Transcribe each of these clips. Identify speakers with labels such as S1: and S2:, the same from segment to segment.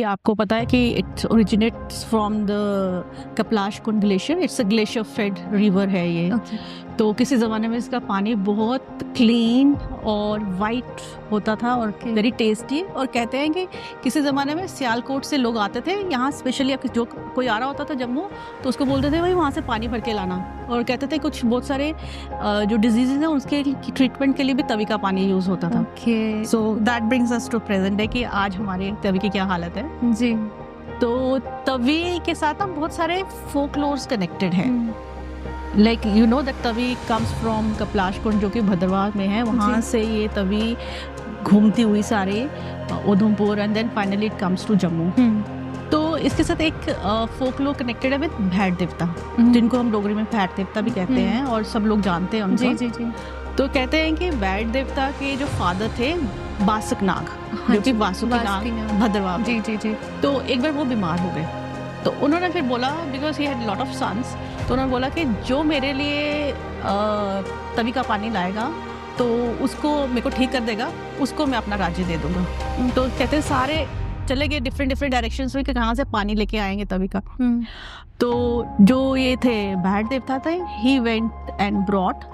S1: आपको पता है कि it originates from the Kaplash Kund glacier. It's a glacier fed river है ये। तो किसी ज़माने में इसका पानी बहुत क्लीन और वाइट होता था और वेरी टेस्टी। और कहते हैं कि किसी ज़माने में सियालकोट से लोग आते थे यहाँ, स्पेशली जो कोई आ रहा होता था जम्मू, तो उसको बोलते थे भाई वहाँ से पानी भर के लाना। और कहते थे कुछ बहुत सारे जो डिजीज़ हैं उसके ट्रीटमेंट के लिए भी तवी का पानी यूज़ होता था। So that brings us to present day कि आज हमारे तवी की क्या हालत है
S2: जी।
S1: तो तवी के साथ हम बहुत सारे फोकलोर्स कनेक्टेड हैं। Like you know that Tawi comes from Kaplash Kund जो कि भद्रवाह में है। वहाँ से ये तवी घूमती हुई सारे Udhampur and then finally it comes to Jammu. तो इसके साथ एक फोकलोर कनेक्टेड है विद भैट देवता, जिनको हम डोगरी में भैट देवता भी कहते हैं और सब लोग जानते हैं उनको।
S2: जी जी।
S1: तो कहते हैं कि भैट देवता के जो फादर थे बासक नाग, जो कि वासुकी नाग भद्रवाह।
S2: जी जी जी।
S1: तो एक बार वो बीमार हो गए, तो उन्होंने फिर बोला, because he had lot of sons, तो उन्होंने बोला कि जो मेरे लिए तवी का पानी लाएगा तो उसको मेरे को ठीक कर देगा, उसको मैं अपना राज्य दे दूंगा। तो कहते हैं सारे चले गए डिफरेंट डायरेक्शंस में कि कहाँ से पानी लेके आएंगे तवी का। तो जो ये थे भैट देवता थे, he went and brought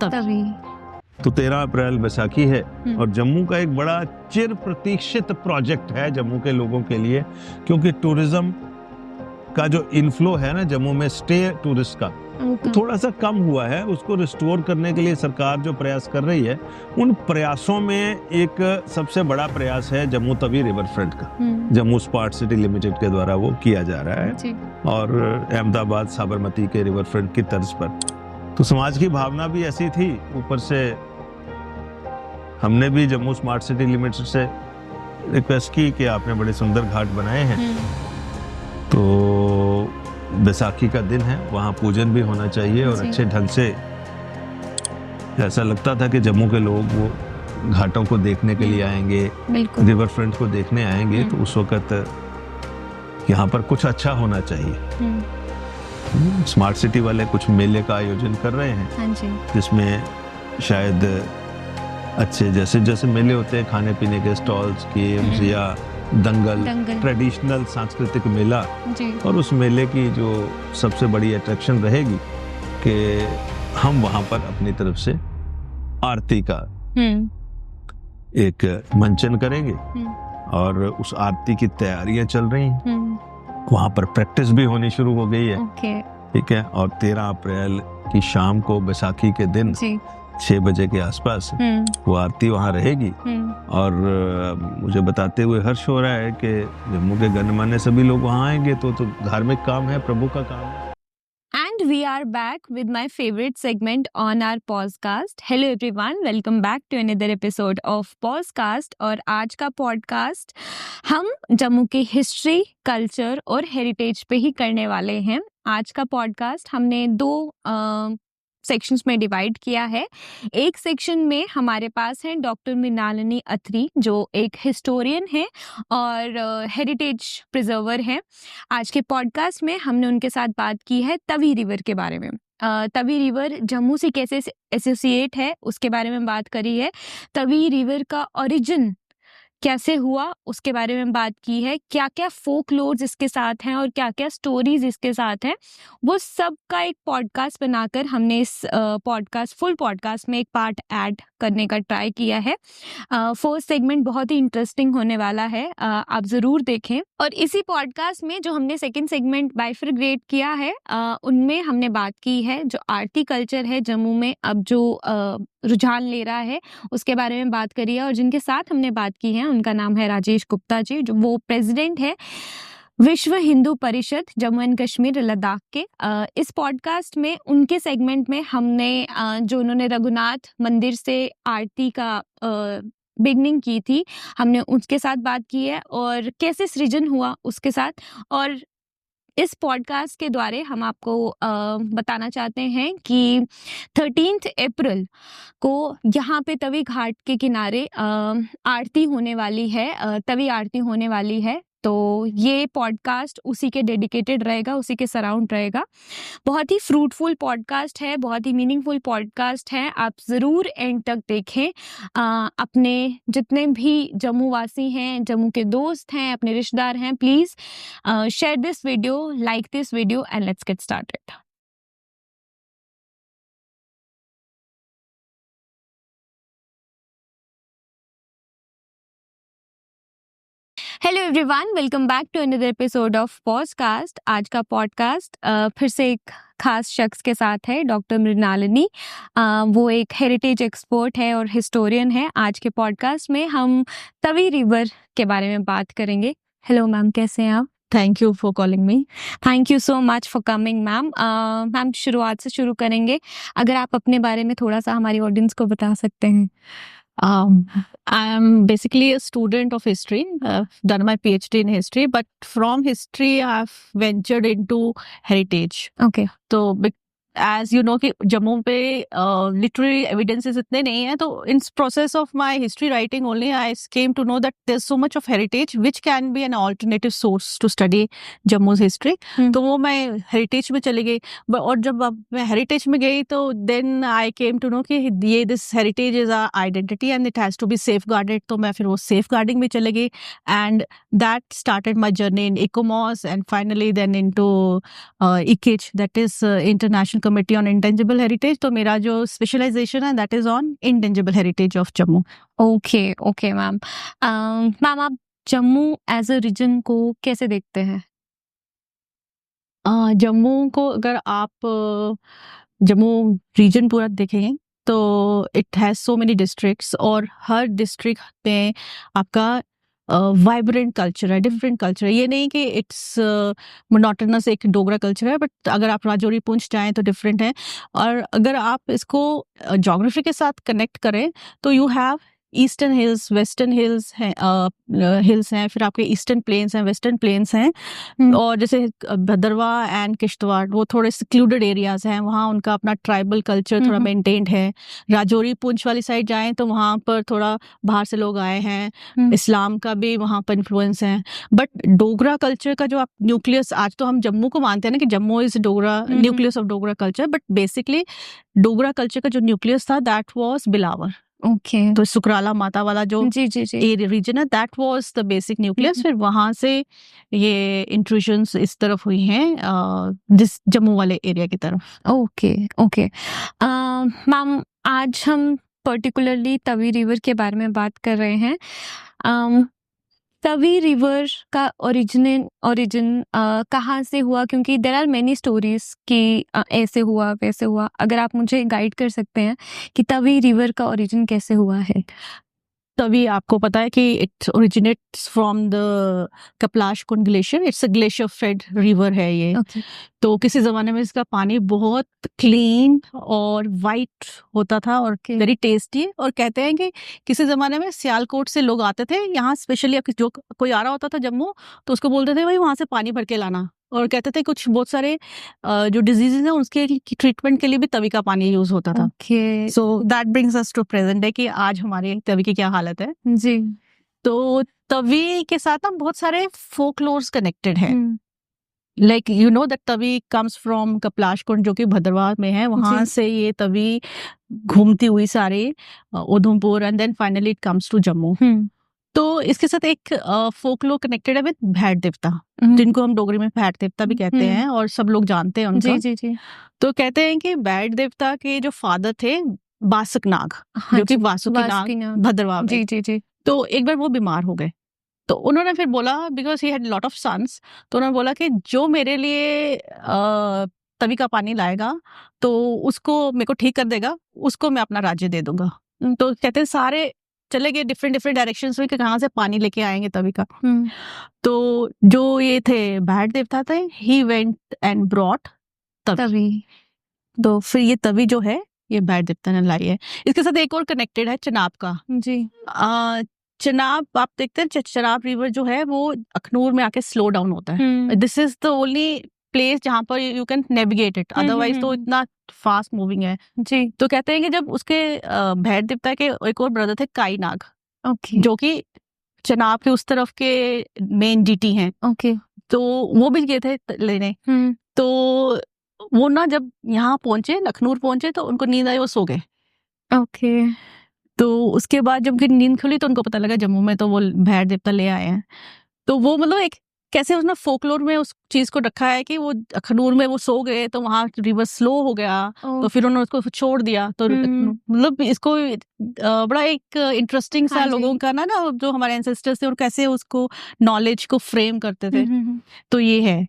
S1: Tawi.
S3: तो 13 अप्रैल बैसाखी है और जम्मू का एक बड़ा चिर प्रतीक्षित प्रोजेक्ट है जम्मू के लोगों के लिए, क्योंकि टूरिज्म का जो इनफ्लो है ना जम्मू में, स्टे टूरिस्ट का थोड़ा सा कम हुआ है। उसको रिस्टोर करने के लिए सरकार जो प्रयास कर रही है, उन प्रयासों में एक सबसे बड़ा प्रयास है जम्मू तवी रिवर फ्रंट का। जम्मू स्मार्ट सिटी लिमिटेड के द्वारा वो किया जा रहा है और अहमदाबाद साबरमती के रिवर फ्रंट की तर्ज पर। तो समाज की भावना भी ऐसी थी, ऊपर से हमने भी जम्मू स्मार्ट सिटी लिमिटेड से रिक्वेस्ट की कि आपने बड़े सुंदर घाट बनाए हैं, तो बैसाखी का दिन है, वहाँ पूजन भी होना चाहिए और अच्छे ढंग से। ऐसा लगता था कि जम्मू के लोग वो घाटों को देखने के लिए आएंगे, रिवर फ्रंट को देखने आएंगे, तो उस वक्त यहाँ पर कुछ अच्छा होना चाहिए। स्मार्ट सिटी वाले कुछ मेले का आयोजन कर रहे हैं, जिसमें शायद अच्छे जैसे मेले होते हैं, खाने पीने के स्टॉल्स, गेम्स या दंगल, ट्रेडिशनल सांस्कृतिक मेला। और उस मेले की जो सबसे बड़ी अट्रैक्शन रहेगी कि हम वहां पर अपनी तरफ से आरती का एक मंचन करेंगे और उस आरती की तैयारियां चल रही हैं। वहां पर प्रैक्टिस भी होनी शुरू हो गई है। ठीक है। और 13 अप्रैल की शाम को बैसाखी के दिन 6 बजे के आसपास वो आरती वहाँ रहेगी। और मुझे बताते हुए हर्ष हो रहा है कि जम्मू के गणमान्य सभी लोग वहाँ आएंगे, तो धार्मिक काम है, प्रभु का काम है।
S2: And we are back with my favorite segment on our podcast. Hello everyone, welcome back to another episode of podcast. और आज का पॉडकास्ट हम जम्मू की हिस्ट्री, कल्चर और हेरिटेज पे ही करने वाले हैं। आज का पॉडकास्ट हमने 2 सेक्शंस में डिवाइड किया है। एक सेक्शन में हमारे पास है डॉक्टर मृणालिनी अत्री, जो एक हिस्टोरियन है और हेरिटेज प्रिजर्वर है। आज के पॉडकास्ट में हमने उनके साथ बात की है तवी रिवर के बारे में। तवी रिवर जम्मू से कैसे एसोसिएट है उसके बारे में बात करी है। तवी रिवर का ओरिजिन कैसे हुआ उसके बारे में बात की है। क्या क्या फोकलोर्स इसके साथ हैं और क्या क्या स्टोरीज इसके साथ हैं, वो सब का एक पॉडकास्ट बनाकर हमने इस फुल पॉडकास्ट में एक पार्ट ऐड करने का ट्राई किया है। फर्स्ट सेगमेंट बहुत ही इंटरेस्टिंग होने वाला है, आप ज़रूर देखें। और इसी पॉडकास्ट में जो हमने सेकंड सेगमेंट बाइफरग्रेट किया है, उनमें हमने बात की है जो आरती कल्चर है जम्मू में अब जो रुझान ले रहा है उसके बारे में बात करी है। और जिनके साथ हमने बात की है उनका नाम है राजेश गुप्ता जी, जो वो प्रेसिडेंट है विश्व हिंदू परिषद जम्मू एंड कश्मीर लद्दाख के। इस पॉडकास्ट में उनके सेगमेंट में हमने जो उन्होंने रघुनाथ मंदिर से आरती का बिगनिंग की थी, हमने उसके साथ बात की है और कैसे सृजन हुआ उसके साथ। और इस पॉडकास्ट के द्वारा हम आपको बताना चाहते हैं कि 13 अप्रैल को यहाँ पे तवी घाट के किनारे आरती होने वाली है, तवी आरती होने वाली है। तो ये पॉडकास्ट उसी के डेडिकेटेड रहेगा, उसी के सराउंड रहेगा। बहुत ही फ्रूटफुल पॉडकास्ट है, बहुत ही मीनिंगफुल पॉडकास्ट है, आप ज़रूर एंड तक देखें। अपने जितने भी जम्मू वासी हैं, जम्मू के दोस्त हैं, अपने रिश्तेदार हैं, please share this video, like this video and let's get started. Hello everyone, welcome back to another episode of podcast. आज का पॉडकास्ट फिर से एक खास शख्स के साथ है, डॉक्टर मृणालिनी। वो एक हेरिटेज एक्सपर्ट है और हिस्टोरियन है। आज के पॉडकास्ट में हम तवी रिवर के बारे में बात करेंगे। हेलो मैम, कैसे हैं आप?
S1: Thank you for calling me.
S2: Thank you so much for coming ma'am. Ma'am, शुरुआत से शुरू करेंगे, अगर आप अपने बारे में थोड़ा सा हमारी ऑडियंस को बता सकते हैं।
S1: I am basically a student of history. I've done my PhD in history, but from history I've ventured into heritage.
S2: Okay.
S1: तो as you know कि जम्मू पे literary evidences इतने नहीं है, तो in process of my history writing only I came to know that there's so much of heritage which can be an alternative source to study Jammu's history. तो वो मैं heritage में चली गई। और जब मैं heritage में गई तो then I came to know कि ये this heritage is our identity and it has to be safeguarded। तो मैं फिर वो safeguarding में चली गई and that started my journey in ICOMOS and finally then into ICHE, that is International Committee on Intangible Heritage। तो मेरा जो स्पेशलाइजेशन है that is on intangible heritage of Jammu.
S2: Okay okay ma'am. Ma'am, आप Jammu as a reason को कैसे देखते हैं?
S1: जम्मू को अगर आप जम्मू रीजन पूरा देखेंगे तो it has so many districts और हर डिस्ट्रिक्ट में आपका वाइब्रेंट कल्चर है, डिफरेंट कल्चर है। ये नहीं कि इट्स मोनोटोनस एक डोगरा कल्चर है, बट अगर आप राजौरी पुंछ जाएं तो डिफरेंट है। और अगर आप इसको ज्योग्राफी के साथ कनेक्ट करें तो you have eastern hills, western hills हैं, हिल्स हैं, फिर आपके ईस्टर्न प्लेन्स हैं, वेस्टर्न प्लेन्स हैं। और जैसे भद्रवा एंड किश्तवाड़ वो थोड़े सिक्लूडेड एरियाज हैं, वहाँ उनका अपना ट्राइबल कल्चर थोड़ा मेंटेन्ड है। राजौरी पुंछ वाली साइड जाएं तो वहाँ पर थोड़ा बाहर से लोग आए हैं, इस्लाम का भी वहाँ पर इन्फ्लुएंस है। बट डोगरा कल्चर का जो आप न्यूक्लियस, आज तो हम जम्मू को मानते हैं ना कि Jammu is Dogra, nucleus of Dogra culture, but basically Dogra culture का जो न्यूक्लियस था दैट वाज बिलावर।
S2: ओके।
S1: तो सुकराला माता वाला जो रीजन है that was the basic nucleus. फिर वहां से ये इंट्रूजन्स इस तरफ हुई हैं जिस जम्मू वाले एरिया की तरफ।
S2: ओके ओके मैम, आज हम पर्टिकुलरली तवी रिवर के बारे में बात कर रहे हैं। तवी रिवर का ओरिजिन कहाँ से हुआ? क्योंकि देयर आर मेनी स्टोरीज कि ऐसे हुआ वैसे हुआ। अगर आप मुझे गाइड कर सकते हैं कि तवी रिवर का ओरिजिन कैसे हुआ है।
S1: तभी आपको पता है कि it originates from the Kaplash Kund glacier. It's a glacier fed river है ये। तो किसी जमाने में इसका पानी बहुत क्लीन और वाइट होता था और वेरी टेस्टी। और कहते हैं कि किसी जमाने में सियालकोट से लोग आते थे यहाँ, स्पेशली जो कोई आ रहा होता था जम्मू तो उसको बोलते थे भाई वहां से पानी भर के लाना। और कहते थे कुछ बहुत सारे जो डिजीजेज हैं उसके ट्रीटमेंट के लिए भी तवी का पानी यूज होता था। So that brings us to present day कि आज हमारी तवी की क्या हालत है
S2: जी।
S1: तो तवी के साथ हम बहुत सारे फोकलोर्स कनेक्टेड हैं। Like you know that Tawi comes from Kaplash Kund जो कि भद्रवाह में है, वहां से ये तवी घूमती हुई सारे Udhampur and then finally it comes to Jammu. तो इसके साथ एक फोकलोर कनेक्टेड है विद भैट देवता, जिनको हम डोगरी में भैट देवता भी कहते हैं और सब लोग जानते हैं उनको।
S2: जी।
S1: तो कहते हैं कि भैट देवता के जो फादर थे बासक नाग, जो कि वासुकी नाग भद्रवाह में।
S2: जी।
S1: तो एक बार वो बीमार हो गए तो उन्होंने फिर बोला, because he had lot of sons, तो उन्होंने बोला कि जो मेरे लिए तवी का पानी लाएगा तो उसको मेरे को ठीक कर देगा, उसको मैं अपना राज्य दे दूंगा। तो कहते हैं सारे चले गए डिफरेंट डायरेक्शंस में कि कहाँ से पानी लेके आएंगे तवी का। तो जो ये थे भैट देवता थे, he went and brought Tawi. तो फिर ये तवी जो है ये भैट देवता ने लाई है। इसके साथ एक और कनेक्टेड है चनाब का।
S2: जी।
S1: चनाब आप देखते हैं, चनाब रिवर जो है वो अखनूर में आके स्लो डाउन होता है। This is the only place जहाँ पर you can navigate it, otherwise तो इतना फास्ट मूविंग है जी। तो कहते हैं कि जब उसके भैट देवता के एक और ब्रदर थे काई नाग, जो कि चनाब के उस तरफ के मेन जीटी हैं,
S2: ओके,
S1: तो वो भी गए थे लेने। तो वो ना जब यहाँ पहुंचे, लखनऊ पहुंचे, तो उनको नींद आई, वो सो गए।
S2: ओके,
S1: तो उसके बाद जब उनकी नींद खुली तो उनको पता लगा जम्मू में तो वो भैर देवता ले आए हैं। तो वो मतलब एक कैसे उसने फोकलोर में उस चीज को रखा है कि वो अखनूर में वो सो गए तो वहां रिवर स्लो हो गया, तो फिर उन्होंने उसको छोड़ दिया। तो मतलब इसको बड़ा एक इंटरेस्टिंग सा लोगों का ना जो हमारे एंसेस्टर्स थे और कैसे उसको नॉलेज को फ्रेम करते थे। तो ये है।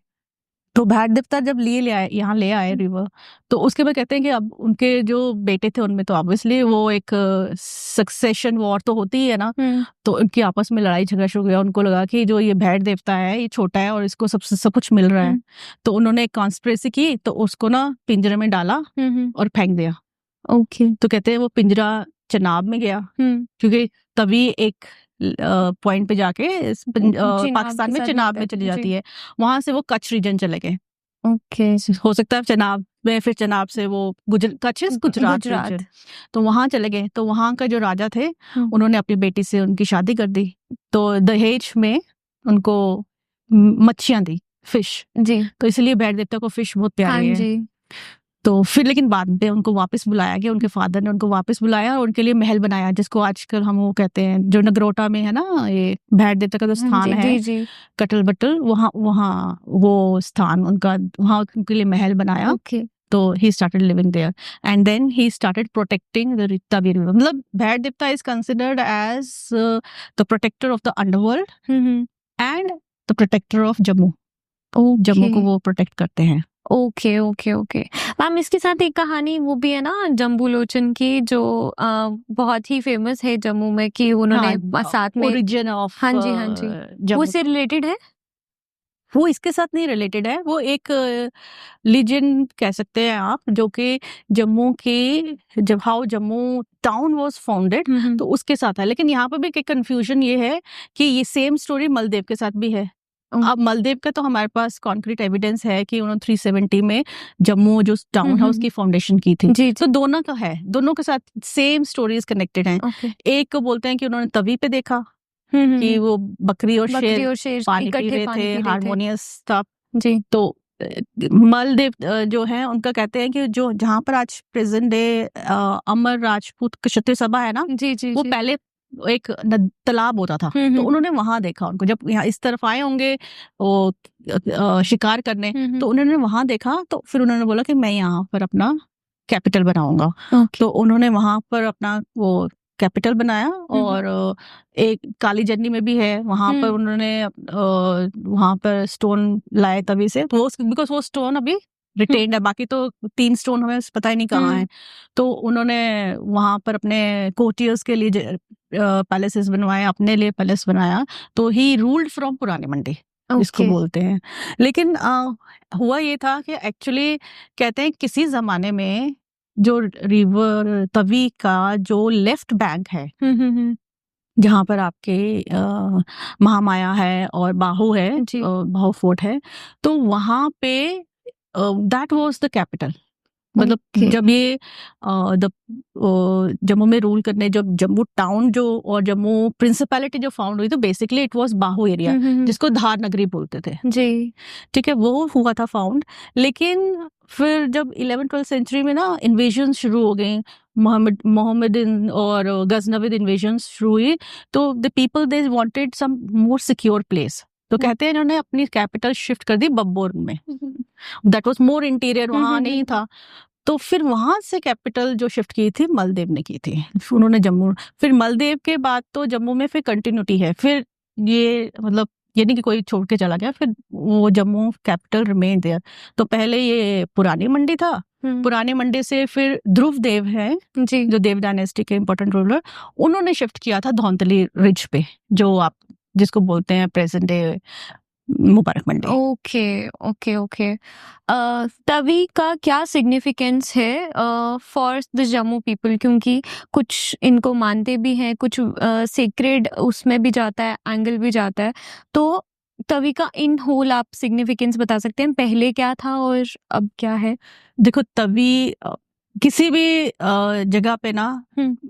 S1: तो भैर देवता जब यहाँ ले आए रिवर, तो उसके बाद कहते हैं कि अब उनके जो बेटे थे उनमें तो ऑब्वियसली वो एक सक्सेशन वॉर तो होती ही है ना, तो उनकी आपस में लड़ाई झगड़ा शुरू हुआ। उनको लगा कि जो ये भैर देवता है ये छोटा है और इसको सब कुछ मिल रहा है, तो उन्होंने एक कॉन्स्पिरेसी की, तो उसको ना पिंजरे में डाला और फेंक दिया।
S2: ओके,
S1: तो कहते हैं वो पिंजरा चनाब में गया, क्योंकि तभी एक पॉइंट पे जाके पाकिस्तान में चनाब में चली जाती है, वहां से वो कच्छ रीजन चले गए।
S2: ओके,
S1: हो सकता है चनाब में, फिर चनाब से वो गुजरात रीजन, तो वहां चले गए। तो वहां का जो राजा थे उन्होंने अपनी बेटी से उनकी शादी कर दी, तो दहेज में उनको मच्छियां दी, फिश
S2: जी,
S1: तो इसलिए भैर देवता को फिश बहुत प्यारी है।
S2: जी।
S1: तो फिर लेकिन बाद में उनको वापस बुलाया गया, उनके फादर ने उनको वापस बुलाया और उनके लिए महल बनाया, जिसको आजकल हम वो कहते हैं, जो नगरोटा में है ना, ये भैर देवता का जो स्थान है कटल बटल, वहाँ वो स्थान उनका, वहाँ उनके लिए महल बनाया। तो he started living there and then he started protecting the Tavi river. मतलब भैर देवता is considered as the protector of the underworld and the protector of Jammu. Jammu को वो प्रोटेक्ट करते हैं।
S2: ओके ओके ओके मैम, इसके साथ एक कहानी वो भी है ना जम्बू लोचन की, जो बहुत ही फेमस है जम्मू में, कि उन्होंने साथ में
S1: ओरिजिन ऑफ,
S2: हाँ जी, वो से रिलेटेड है?
S1: वो इसके साथ नहीं रिलेटेड है, वो एक लीजेंड कह सकते हैं आप, जो कि जम्मू के जब how Jammu town was founded तो उसके साथ है। लेकिन यहाँ पर भी एक कंफ्यूजन ये है कि ये सेम स्टोरी मलदेव के साथ भी है। अब मलदेव का तो हमारे पास कॉन्क्रीट एविडेंस है कि उन्होंने 370 में जम्मू जो टाउन हाउस की फाउंडेशन की थी। जी, तो दोनों का है, दोनों के साथ सेम स्टोरीज कनेक्टेड हैं। एक को बोलते हैं कि उन्होंने तवी पे देखा कि वो बकरी और शेर पानी पी रहे थे, हारमोनियस था जी। तो मलदेव जो है उनका कहते हैं कि जो जहाँ पर आज प्रेजेंट डे अमर राजपूत क्षत्रिय सभा है ना, जी, वो पहले एक तालाब होता था। तो उन्होंने वहां देखा उनको, जब यहाँ इस तरफ आए होंगे वो शिकार करने, तो उन्होंने वहां देखा। तो फिर उन्होंने बोला कि मैं यहाँ पर अपना कैपिटल बनाऊंगा। तो उन्होंने वहां पर अपना वो कैपिटल बनाया। और एक काली जन्नी में भी है, वहां पर उन्होंने वहां पर स्टोन लाए तभी से, तो बिकॉज वो स्टोन अभी रिटेन्ड है, बाकी तो 3 स्टोन हमें पता ही नहीं कहाँ है। तो उन्होंने वहां पर अपने कोर्टियर्स के लिए पैलेसेस बनवाए, अपने लिए पैलेस बनाया। तो ही रूल्ड फ्रॉम पुरानी मंडी, इसको बोलते हैं। लेकिन हुआ ये था कि एक्चुअली कहते हैं किसी जमाने में जो रिवर तवी का जो लेफ्ट बैंक है, जहाँ पर आपके महामाया है और बाहू है, बाहू फोर्ट है, तो वहां पे दैट वाज द कैपिटल। मतलब जब ये जम्मू में रूल करने, जब जम्मू टाउन जो और जम्मू प्रिंसिपैलिटी जो फाउंड हुई, तो basically it was Bahu area, जिसको धार नगरी बोलते थे जी। ठीक है, वो हुआ था फाउंड। लेकिन फिर जब 11th-12th सेंचुरी में ना इन्वेजन शुरू हो गई, मोहम्मदन और गजनविद इन्वेजन शुरू हुई, तो the people they wanted some more secure place. तो कहते हैं इन्होंने अपनी कैपिटल शिफ्ट कर दी बब्बोर में। दैट वाज मोर इंटीरियर, वहां नहीं था। तो फिर वहां से कैपिटल जो शिफ्ट की थी मलदेव ने की थी, उन्होंने जम्मू। फिर मलदेव के बाद तो जम्मू में फिर कंटिन्यूटी है। फिर ये मतलब ये नहीं कि कोई छोड़ के चला गया, फिर वो जम्मू कैपिटल रिमेन देयर। तो पहले ये पुरानी मंडी था, पुरानी मंडी से फिर ध्रुव देव है जी, जो देव डायनेस्टी के इंपॉर्टेंट रूलर, उन्होंने शिफ्ट किया था धौंतली रिज पे, जो आप जिसको बोलते हैं present day Mubarak Mandi. Okay
S2: okay okay Tawi का क्या सिग्निफिकेंस है फॉर द जम्मू पीपल? क्योंकि कुछ इनको मानते भी हैं, कुछ सीक्रेट उसमें भी जाता है, एंगल भी जाता है। तो तवी का इन होल आप सिग्निफिकेंस बता सकते हैं, पहले क्या था और अब क्या है?
S1: देखो, तवी किसी भी जगह पे ना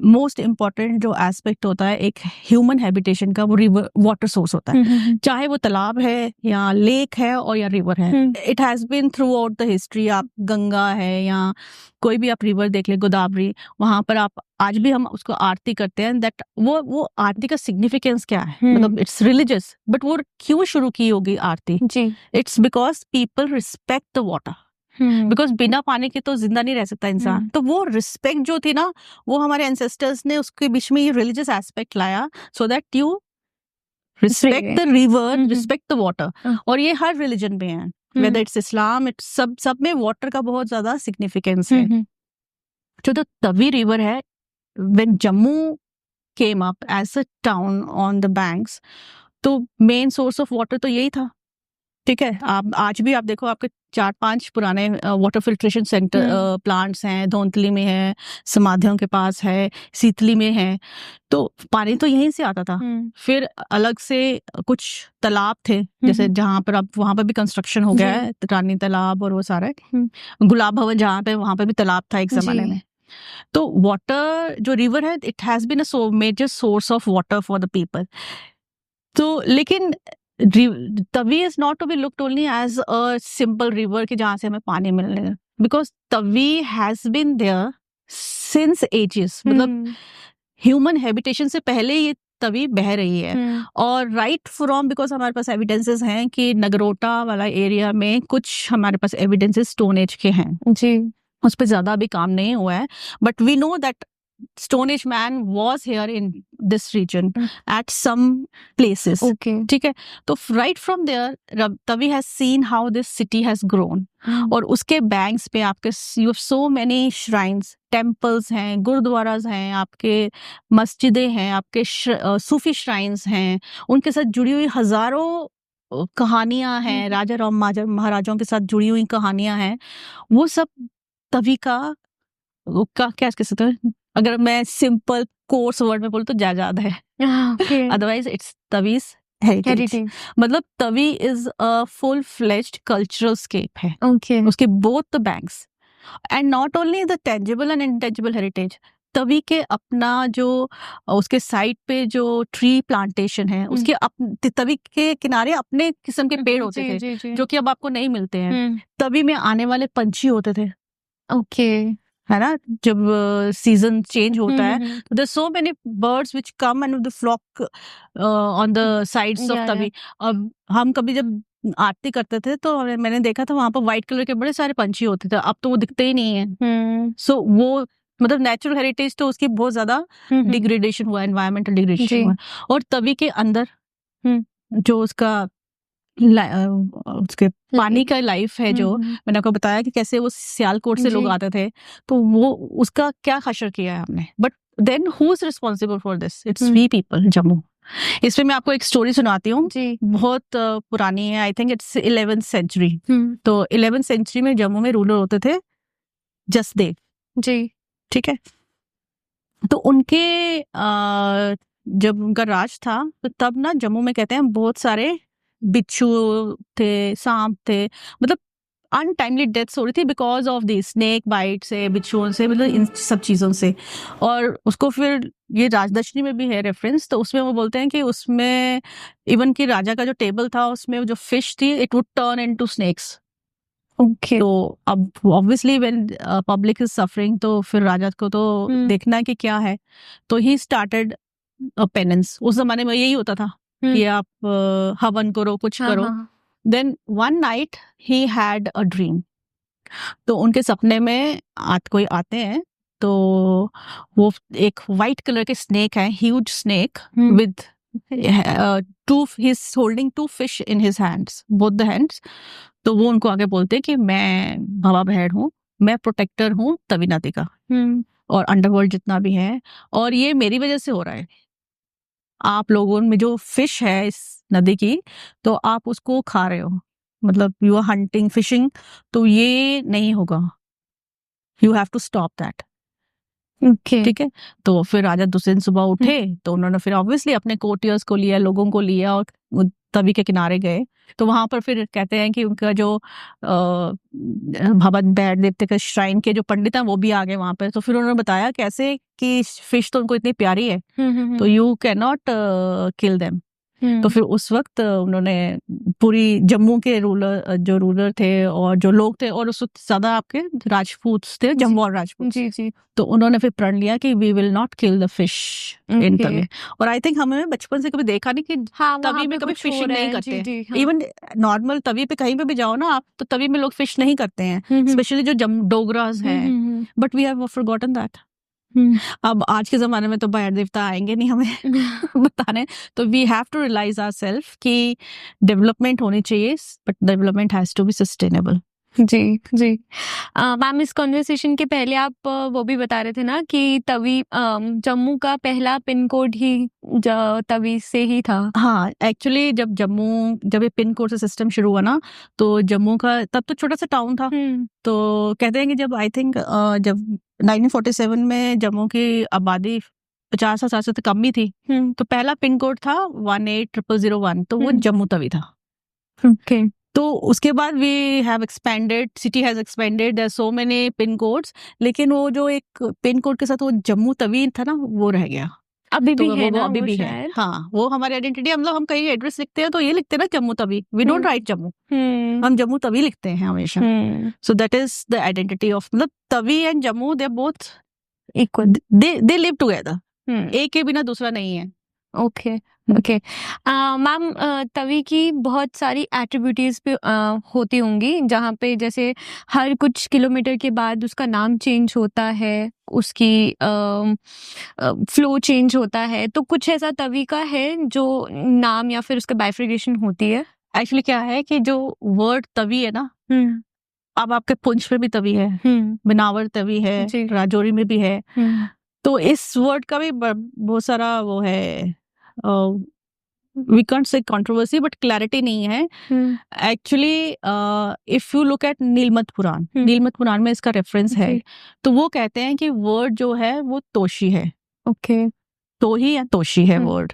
S1: मोस्ट इम्पोर्टेंट जो एस्पेक्ट होता है एक ह्यूमन हैबिटेशन का, वो रिवर वाटर सोर्स होता है। चाहे वो तालाब है या लेक है और या रिवर है, it has been throughout the history. आप गंगा है या कोई भी आप रिवर देख ले, गोदावरी, वहां पर आप आज भी हम उसको आरती करते हैं। दैट वो आरती का सिग्निफिकेंस क्या है, मतलब इट्स रिलीजियस, बट वो क्यों शुरू की होगी aarti? It's because people respect the water, because बिना पानी के तो जिंदा नहीं रह सकता इंसान। तो वो रिस्पेक्ट जो थी ना, वो हमारे एंसेस्टर्स ने उसके बीच में ये रिलीजियस एस्पेक्ट लाया, so that you respect the river, respect the water. और ये हर रिलीजन में है, वेदर इट्स इस्लाम, इट्स सब में वाटर का बहुत ज्यादा सिग्निफिकेंस है। जो तो तवी रिवर है, when Jammu came up as a town on the banks, तो मेन सोर्स ऑफ वाटर तो यही था। ठीक है, आप आज भी आप देखो, आपके 4-5 पुराने वाटर फिल्ट्रेशन सेंटर प्लांट्स हैं। धौंतली में है, समाधियों के पास है, सीतली में है, तो पानी तो यहीं से आता था। फिर अलग से कुछ तालाब थे, जैसे जहाँ पर अब वहां पर भी कंस्ट्रक्शन हो गया है, रानी तालाब और वो सारा। गुलाब भवन जहाँ पे, वहां पर भी तालाब था एक जमाने में। तो वाटर जो रिवर है, it has been a major source of water for the people. तो लेकिन Tawi is not to be looked only as a simple river कि जहां से हमें पानी मिलने है, because Tawi has been there since ages. मतलब ह्यूमन हैबिटेशन से पहले ये तवी बह रही है। और राइट फ्रॉम, बिकॉज हमारे पास एविडेंसेस हैं कि नगरोटा वाला एरिया में कुछ हमारे पास एविडेंसेस स्टोन एज के हैं जी। उस पर ज्यादा अभी काम नहीं हुआ है, but we know that Stone Age man was here in this region at some places. Okay. ठीक है, तो right from there Tavi has seen how this city has grown. और उसके banks पे आपके you have so many shrines, temples हैं, गुरुद्वारास हैं, आपके मस्जिदें हैं, आपके सूफी shrines हैं, उनके साथ जुड़ी हुई हजारों कहानियां हैं, राजा राम महाराजाओं के साथ जुड़ी हुई कहानियां हैं। वो सब तवी का क्या कह सकते हैं, अगर मैं सिंपल कोर्स वर्ड में बोलूं तो जायदाद है। Otherwise it's Tawi's heritage. मतलब Tawi is a full fledged cultural scape है। okay. उसके both the banks, and not only the tangible and intangible heritage. Tawi के अपना जो उसके साइड पे जो ट्री प्लांटेशन है, उसके तवी के किनारे अपने किस्म के पेड़ होते थे, जो कि अब आपको नहीं मिलते हैं। तवी में आने वाले पंछी होते थे। ओके, है ना, जब सीजन चेंज होता है, there so many birds which come and the flock on the sides of Tawi. अब हम कभी जब आरती करते थे तो मैंने देखा था वहां पर व्हाइट कलर के बड़े सारे पंछी होते थे, अब तो वो दिखते ही नहीं है। सो वो मतलब नेचुरल हेरिटेज तो उसकी बहुत ज्यादा डिग्रेडेशन हुआ, एनवायरमेंटल डिग्रेडेशन हुआ। और तवी के अंदर जो उसका उसके पानी का लाइफ है, जो मैंने आपको बताया कि कैसे वो सियालकोट से लोग आते थे, तो वो उसका क्या खशर किया है हमने। But then who is responsible for this? It's we people, Jammu. इसमें मैं आपको एक स्टोरी सुनाती हूँ, बहुत पुरानी है, I think it's 11th century. तो 11th सेंचुरी में जम्मू में रूलर होते थे जसदेव जी, ठीक है। तो उनके जब उनका राज था, तो तब ना जम्मू में कहते हैं बहुत सारे बिच्छू थे, सांप थे, मतलब अनटाइमली डेथ्स हो रही थी because of the snake bite से, बिच्छुओं से, मतलब इन सब चीजों से। और उसको फिर ये राजदर्शनी में भी है रेफरेंस, तो उसमें वो बोलते हैं कि उसमें इवन कि राजा का जो टेबल था उसमें जो फिश थी, it would turn into snakes. Okay, तो अब obviously when public is suffering, तो फिर राजा को तो देखना है कि क्या है, तो ही स्टार्टेड अ पेनेंस। उस जमाने में यही होता था कि आप हवन करो, कुछ करो। Then one night he had a dream, तो उनके सपने में कोई आते हैं, तो वो एक वाइट कलर के स्नेक है, huge snake with he is holding 2 fish in his hands, both the hands. तो वो उनको आगे बोलते हैं कि मैं भवा भेड़ हूँ, मैं प्रोटेक्टर हूँ तवी नदी का और अंडरवर्ल्ड जितना भी है, और ये मेरी वजह से हो रहा है। आप लोगों में जो फिश है इस नदी की, तो आप उसको खा रहे हो, मतलब यू आर हंटिंग फिशिंग, तो ये नहीं होगा, you have to stop that. ठीक है, तो फिर राजा दूसरे दिन सुबह उठे, तो उन्होंने फिर ऑब्वियसली अपने कोर्टियर्स को लिया, लोगों को लिया, और तवी के किनारे गए तो वहां पर फिर कहते हैं कि उनका जो भवन बैठ देवते का श्राइन के जो पंडित हैं वो भी आ गए वहां पर। तो फिर उन्होंने बताया कैसे कि फिश तो उनको इतनी प्यारी है तो you can not kill them. तो फिर उस वक्त उन्होंने पूरी जम्मू के रूलर थे और जो लोग थे और उस वक्त ज्यादा आपके राजपूत थे, जम्वार राजपूत जी, तो उन्होंने फिर प्रण लिया कि we will not kill the fish in Tawi. और आई थिंक हमें बचपन से कभी देखा नहीं कि तवी में कभी फिशिंग नहीं करते। इवन नॉर्मल तवी पे कहीं पे भी जाओ ना आप तो तवी में लोग फिश नहीं करते हैं, स्पेशली जो डोगरास हैं, but we have forgotten that. अब आज के जमाने में तो बाहर देवता आएंगे नहीं हमें बताने, तो we have to realise ourselves कि डेवलपमेंट होनी चाहिए, but development has to be sustainable.
S2: जी जी। मैम इस कॉन्वर्सेशन के पहले आप वो भी बता रहे थे ना कि तवी जम्मू का पहला पिन कोड ही तवी से ही था।
S1: हाँ, एक्चुअली जब ये पिन कोड से सिस्टम शुरू हुआ ना तो जम्मू का तब तो छोटा सा टाउन था। तो कहते हैं कि जब आई थिंक जब 1947 में जम्मू की आबादी 50,000 से कम ही थी तो पहला पिन कोड था 180001, तो वो जम्मू तवी था।
S2: ओके।
S1: तो उसके बाद we have expanded, city has expanded, there so many pin codes, लेकिन वो जो एक पिन कोड के साथ वो जम्मू तवी था ना वो रह गया।
S2: अभी भी है ना,
S1: अभी भी है। हाँ, वो हमारी आइडेंटिटी, हम कहीं एड्रेस लिखते हैं तो ये लिखते हैं ना Jammu Tawi, we don't write Jammu, हम जम्मू तवी लिखते हैं हमेशा। So that is the identity of, मतलब Tawi and Jammu they both equal, they live together, एक के बिना दूसरा नहीं है।
S2: Okay okay. मैम तवी की बहुत सारी एट्रीब्यूटीज भी होती होंगी जहाँ पे जैसे हर कुछ किलोमीटर के बाद उसका नाम चेंज होता है, उसकी फ्लो चेंज होता है, तो कुछ ऐसा तवी का है जो नाम या फिर उसका बाइफर्केशन होती है?
S1: एक्चुअली क्या है कि जो वर्ड तवी है ना, अब आपके पुंछ में भी तवी है, बिनावर तवी है, राजौरी में भी है, तो इस वर्ड का भी बहुत सारा वो है, we can't say controversy, but clarity नहीं है। Actually if you look at Nilmat Puran में इसका रेफरेंस है, तो वो कहते हैं कि वर्ड जो है वो तोशी है।
S2: ओके,
S1: तोही या तोशी है वर्ड,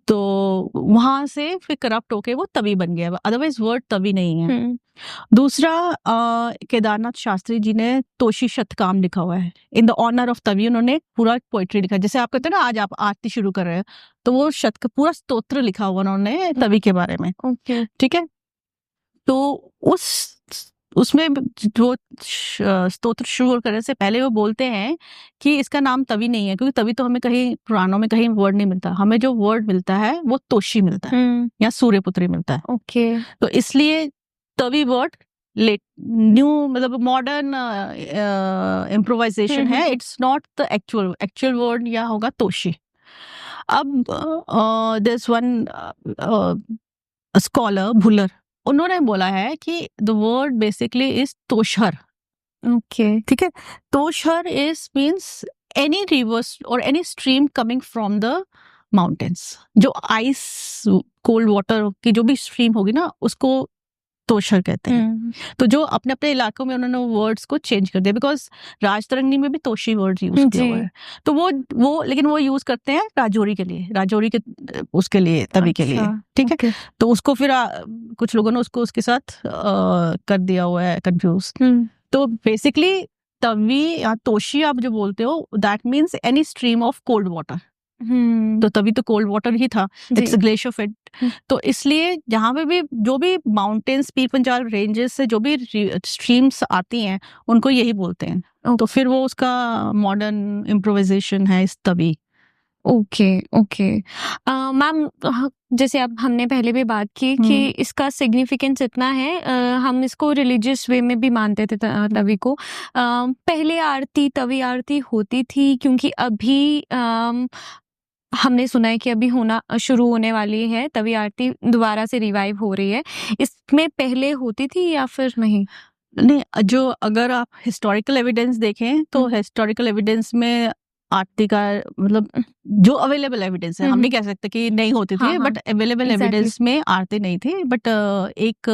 S1: तो वहां से फिर करप्ट होके वो तवी बन गया, अदरवाइज वर्ड तवी नहीं है। दूसरा, केदारनाथ शास्त्री जी ने तोशी शतकाम लिखा हुआ है in the honour of Tawi, उन्होंने पूरा पोइट्री लिखा, जैसे आप कहते हैं ना आज आप आरती शुरू कर रहे हैं तो वो पूरा स्तोत्र लिखा हुआ उन्होंने तवी के बारे में।
S2: ओके,
S1: ठीक है, तो उसमें जो स्तोत्र शुरू करने से पहले वो बोलते हैं कि इसका नाम तवी नहीं है, क्योंकि तवी तो हमें कहीं पुराणों में कहीं वर्ड नहीं मिलता, हमें जो वर्ड मिलता है वो तोशी मिलता है या सूर्यपुत्री मिलता है।
S2: ओके,
S1: तो इसलिए तवी वर्ड न्यू, मतलब मॉडर्न इम्प्रोवाइजेशन है, it's not the actual word या होगा तोशी। अब दिस वन स्कॉलर भुलर, उन्होंने बोला है कि द वर्ड बेसिकली इज तोशहर।
S2: ओके,
S1: ठीक है, तोशहर इज मीन्स एनी रिवर्स और any stream coming from the mountains, जो आइस कोल्ड वाटर की जो भी स्ट्रीम होगी ना उसको तोशहर कहते हैं। तो जो अपने अपने इलाकों में उन्होंने वर्ड्स को चेंज कर दिया, बिकॉज राजतरंगिणी में भी तोशी वर्ड यूज किया हुआ है, तो वो लेकिन वो यूज करते हैं राजौरी के उसके लिए तवी के लिए। ठीक है, तो उसको फिर कुछ लोगों ने उसके साथ कर दिया हुआ है कंफ्यूज। तो बेसिकली तवी या तोशी आप जो बोलते हो that means any stream of cold water, तो तभी तो कोल्ड वाटर ही था, इट्स ग्लेशियर फेड। तो इसलिए जहाँ पे भी जो भी माउंटेन्स, पीर पंजाल रेंजेस से जो भी स्ट्रीम्स आती हैं उनको यही बोलते हैं। तो फिर वो उसका मॉडर्न इम्प्रोवाइजेशन है इस तवी।
S2: Okay okay. मैम जैसे अब हमने पहले भी बात की कि इसका सिग्निफिकेंस इतना है, हम इसको रिलीजियस वे में भी मानते थे तवी को। पहले आरती तवी आरती होती थी, क्योंकि अभी हमने सुना है कि अभी होना शुरू होने वाली है तवी आरती, दोबारा से रिवाइव हो रही है, इसमें पहले होती थी या फिर नहीं?
S1: नहीं, जो अगर आप हिस्टोरिकल एविडेंस देखें तो हिस्टोरिकल एविडेंस में आरती का मतलब जो अवेलेबल एविडेंस है, हम नहीं कह सकते कि नहीं होती थी, बट अवेलेबल एविडेंस में आरती नहीं थी। बट एक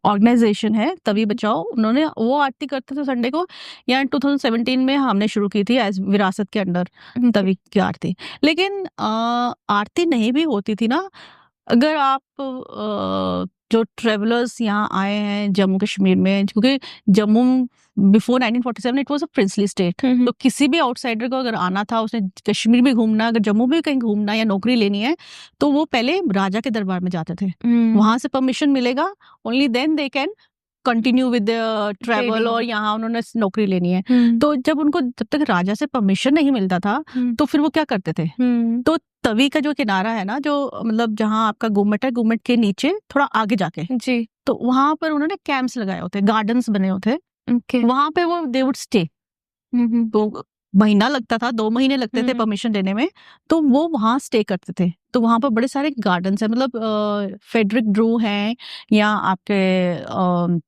S1: ऑर्गेनाइजेशन है तवी बचाओ, उन्होंने वो आरती करते थे संडे को, या 2017 में हमने शुरू की थी एज विरासत के अंडर तवी की आरती। लेकिन आरती नहीं भी होती थी ना, अगर आप जो ट्रेवलर्स यहाँ आए हैं जम्मू कश्मीर में, क्योंकि Jammu before 1947 it was a princely state, तो किसी भी आउटसाइडर को अगर आना था, उसने कश्मीर भी घूमना, अगर जम्मू भी कहीं घूमना या नौकरी लेनी है, तो वो पहले राजा के दरबार में जाते थे, वहां से परमिशन मिलेगा, only then they can continue with travel, और यहाँ उन्होंने नौकरी लेनी है। तो जब उनको, जब तक राजा से परमिशन नहीं मिलता था, तो फिर वो क्या करते थे, तो तवी का जो किनारा है ना, जो मतलब जहाँ आपका गुम्मट है, गुम्मट के नीचे थोड़ा आगे जाके
S2: जी,
S1: तो वहां पर उन्होंने कैंप्स लगाए होते, गार्डन्स बने होते, वहां पे वो दे वुड स्टे। तो महीना लगता था, 2 महीने लगते थे परमिशन देने में, तो वो वहां स्टे करते थे। तो वहां पर बड़े सारे गार्डन्स है, मतलब फेडरिक ड्रू हैं, या आपके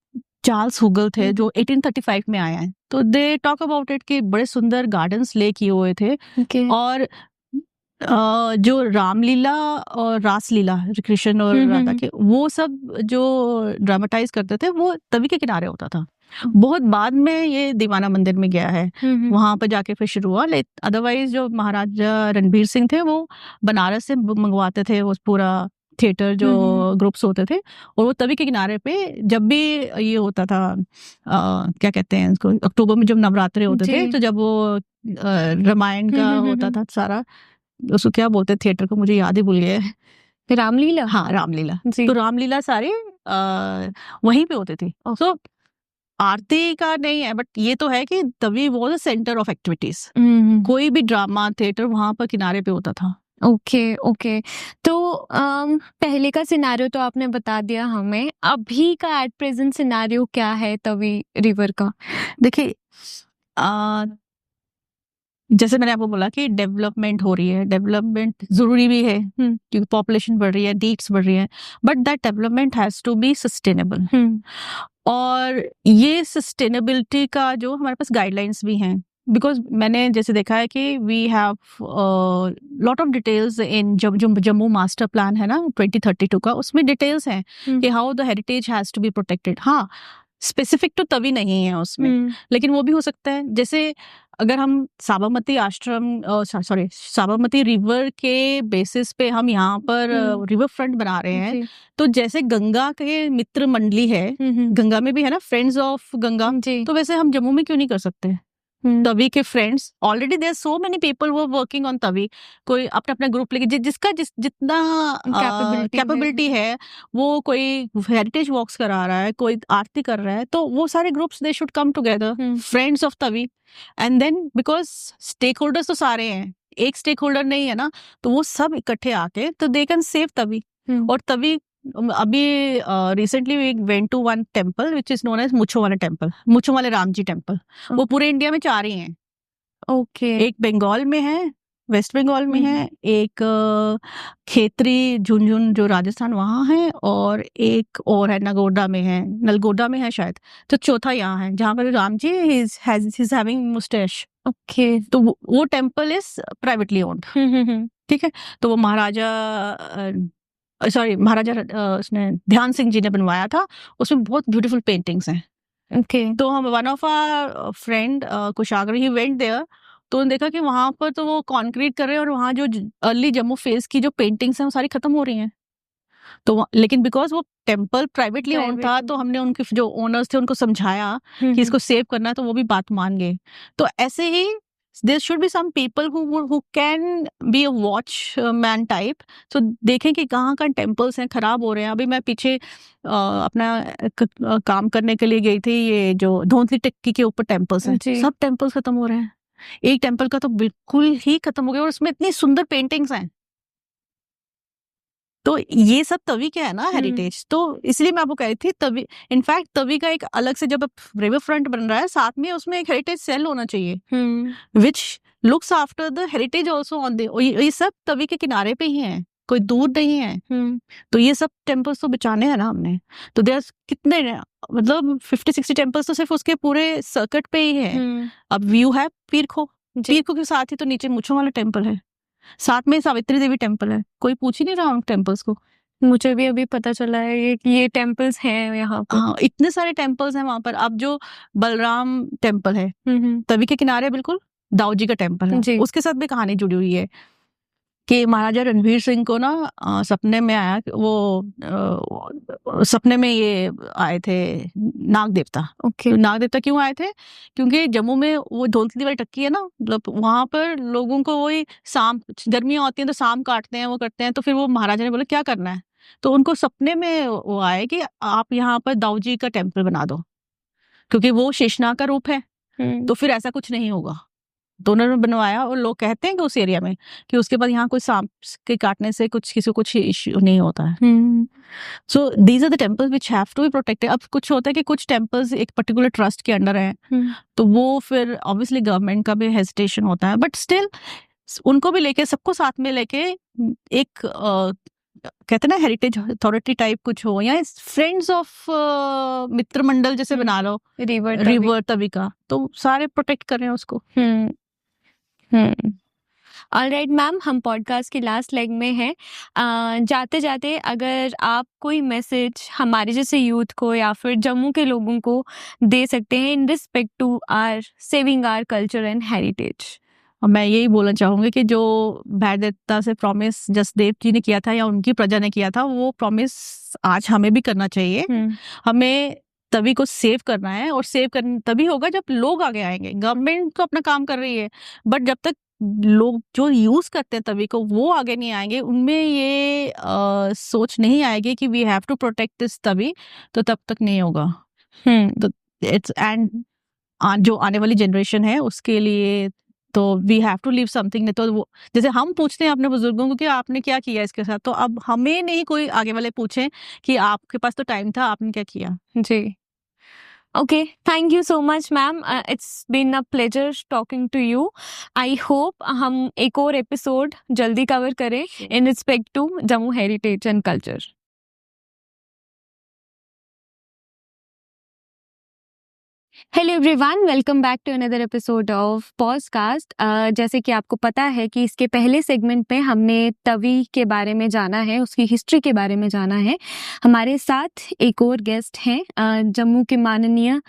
S1: चार्ल्स हुगल थे जो 1835 में आया है, तो दे टॉक अबाउट इट कि बड़े सुंदर गार्डन्स ले किए हुए थे। और जो रामलीला और रासलीला, कृष्ण और राधा के, वो सब जो ड्रामेटाइज करते थे वो तवी के किनारे होता था। बहुत बाद में ये दीवाना मंदिर में गया है, वहां पर जाके फिर शुरू हुआ। अदरवाइज जो महाराजा रणबीर सिंह थे वो बनारस से मंगवाते थे वो पूरा थिएटर, जो ग्रुप्स होते थे, और वो तवी के किनारे पे जब भी ये होता था, क्या कहते हैं इसको, अक्टूबर में जब नवरात्रे होते थे, तो जब वो रामायण का होता था सारा, उसको क्या बोलते हैं थिएटर को, मुझे याद ही भूल गया है,
S2: रामलीला।
S1: हाँ, रामलीला। तो रामलीला सारे वहीं पे होते थे। सो आरती का नहीं है, बट ये तो है कि तभी वो द सेंटर ऑफ एक्टिविटीज, कोई भी ड्रामा थिएटर वहां पर किनारे पे होता था।
S2: ओके। तो पहले का सिनारियो तो आपने बता दिया हमें, अभी का एट प्रेजेंट सिनारियो क्या है तवी रिवर का?
S1: देखिए, जैसे मैंने आपको बोला कि डेवलपमेंट हो रही है, डेवलपमेंट जरूरी भी है क्योंकि पॉपुलेशन बढ़ रही है, नीड्स बढ़ रही है, but that development has to be sustainable. और ये सस्टेनेबिलिटी का जो हमारे पास गाइडलाइंस भी हैं, बिकॉज मैंने जैसे देखा है कि we have lot of details in Jammu master plan है ना 2032 का, उसमें डिटेल्स हैं कि how the heritage has to be protected. हाँ, स्पेसिफिक तो तभी नहीं है उसमें, लेकिन वो भी हो सकता है। जैसे अगर हम साबरमती साबरमती रिवर के बेसिस पे हम यहाँ पर रिवर फ्रंट बना रहे हैं, तो जैसे गंगा के मित्र मंडली है, गंगा में भी है ना फ्रेंड्स ऑफ गंगा, तो वैसे हम जम्मू में क्यों नहीं कर सकते? तवी के friends already there so many people वो वर्किंग ऑन तवी, कोई अपना अपना ग्रुप लेके जिसका जितना कैपेबिलिटी है, वो कोई हेरिटेज वॉक्स करा रहा है, कोई आरती कर रहा है, तो वो सारे groups they should come together, friends of Tawi, and then because stakeholders तो सारे हैं, एक स्टेक होल्डर नहीं है ना, तो वो सब इकट्ठे आके तो दे कैन सेव तवी। और तभी अभी recently we went to one temple which is known as Muchhowala temple, मुछोवाले राम जी टेम्पल, वो पूरे इंडिया में 4 ही हैं। एक बंगाल में है, वेस्ट बंगाल में है, एक खेतरी झुंझुन जो राजस्थान वहाँ है, और एक और है नलगोंडा में है शायद, तो चौथा यहाँ है जहाँ पर Ram ji he's having mustache। तो वो टेम्पल इज प्राइवेटली ओन्ड। ठीक है, तो वो महाराजा उसने ध्यान सिंह जी ने बनवाया था, उसमें बहुत ब्यूटीफुल पेंटिंग्स हैं। तो हम one of our friend Kushagra, he went there, तो देखा कि वहां पर तो वो कंक्रीट कर रहे हैं, और वहां जो अर्ली जम्मू फेज की जो पेंटिंग्स हैं वो सारी खत्म हो रही हैं। तो लेकिन बिकॉज वो टेम्पल प्राइवेटली ओन था, तो हमने उनके जो ओनर्स थे उनको समझाया कि इसको सेव करना है, तो वो भी बात मान गए। तो ऐसे ही there should be some people who can be a watchman type, so देखें कि कहाँ टेम्पल्स हैं खराब हो रहे हैं। अभी मैं पीछे अपना काम करने के लिए गई थी, ये जो धौंतली टिक्की के ऊपर टेम्पल्स हैं, सब टेम्पल्स खत्म हो रहे हैं। एक टेम्पल का तो बिल्कुल ही खत्म हो गया, और उसमें इतनी सुंदर पेंटिंग्स हैं। तो ये सब तवी के है ना हेरिटेज, तो इसलिए मैं आपको कह रही थी तवी, इनफैक्ट तवी का एक अलग से जब रिवर फ्रंट बन रहा है, साथ में उसमें एक हेरिटेज सेल होना चाहिए which looks after the heritage also on the, ये सब तवी के किनारे पे ही है, कोई दूर नहीं है। तो ये सब टेम्पल्स तो बचाने हैं ना हमने। तो देयर कितने, मतलब 50-60 टेम्पल्स तो सिर्फ उसके पूरे सर्किट पे ही है। अब व्यू है पीर खो के साथ ही तो नीचे मुछों वाला टेम्पल है, साथ में सावित्री देवी टेम्पल है, कोई पूछ ही नहीं रहा उन टेम्पल्स को।
S2: मुझे भी अभी पता चला है ये टेम्पल्स हैं यहाँ पर।
S1: हाँ, इतने सारे टेम्पल्स हैं वहां पर। अब जो बलराम टेम्पल है तवी के किनारे बिल्कुल, दाऊ जी का टेम्पल है, उसके साथ भी कहानी जुड़ी हुई है। कि महाराजा रणवीर सिंह को ना सपने में आया, सपने में ये आए थे नाग देवता।
S2: ओके।
S1: तो नाग देवता क्यों आए थे? क्योंकि जम्मू में वो धौलती वाली टक्की है ना, मतलब वहां पर लोगों को वही शाम, गर्मियां होती हैं तो शाम काटते हैं, वो करते हैं। तो फिर वो महाराजा ने बोला क्या करना है, तो उनको सपने में वो आए कि आप यहाँ पर दाऊ जी का टेम्पल बना दो, क्योंकि वो शेषनाग का रूप है, तो फिर ऐसा कुछ नहीं होगा। तो उन्होंने बनवाया, और लोग कहते हैं कि उस एरिया में कि उसके बाद यहाँ कोई सांप के काटने से किसी को कुछ इश्यू नहीं होता है। So these are the temples which have to be protected. अब कुछ होता है कि कुछ टेम्पल्स एक पर्टिकुलर ट्रस्ट के अंडर हैं, तो वो फिर ऑब्वियसली गवर्नमेंट का भी हेजिटेशन होता है, बट स्टिल उनको भी लेके, सबको साथ में लेके एक कहते हैं ना हेरिटेज अथॉरिटी टाइप कुछ हो, या फ्रेंड्स ऑफ मित्र मंडल जैसे बना लो, रिवर तभी का, तो सारे प्रोटेक्ट कर रहे हैं उसको।
S2: ऑलराइट मैम, हम पॉडकास्ट की लास्ट लेग में हैं। जाते जाते अगर आप कोई मैसेज हमारे जैसे यूथ को या फिर जम्मू के लोगों को दे सकते हैं in respect to our saving our culture and heritage.
S1: और मैं यही बोलना चाहूंगी कि जो भैरदेवता से प्रॉमिस जसदेव जी ने किया था या उनकी प्रजा ने किया था, वो प्रॉमिस आज हमें भी करना चाहिए। हमें तभी को सेव करना है, और सेव करना तभी होगा जब लोग आगे आएंगे। गवर्नमेंट तो अपना काम कर रही है, बट जब तक लोग जो यूज करते हैं तभी को वो आगे नहीं आएंगे, उनमें ये सोच नहीं आएगी कि we have to protect this तभी, तो तब तक नहीं होगा। तो इट्स एंड जो आने वाली जनरेशन है उसके लिए तो we have to leave something. नहीं तो वो जैसे हम पूछते हैं अपने बुजुर्गों को कि आपने क्या किया इसके साथ, तो अब हमें नहीं कोई आगे वाले पूछें कि आपके पास तो टाइम था, आपने क्या किया।
S2: जी, okay, thank you so much ma'am, it's been a pleasure talking to you. I hope हम एक और एपिसोड जल्दी कवर करें in respect to Jammu heritage and culture. Hello everyone, welcome back to another episode of podcast. जैसे कि आपको पता है कि इसके पहले सेगमेंट में हमने तवी के बारे में जाना है, उसकी हिस्ट्री के बारे में जाना है। हमारे साथ एक और गेस्ट हैं, जम्मू के माननीय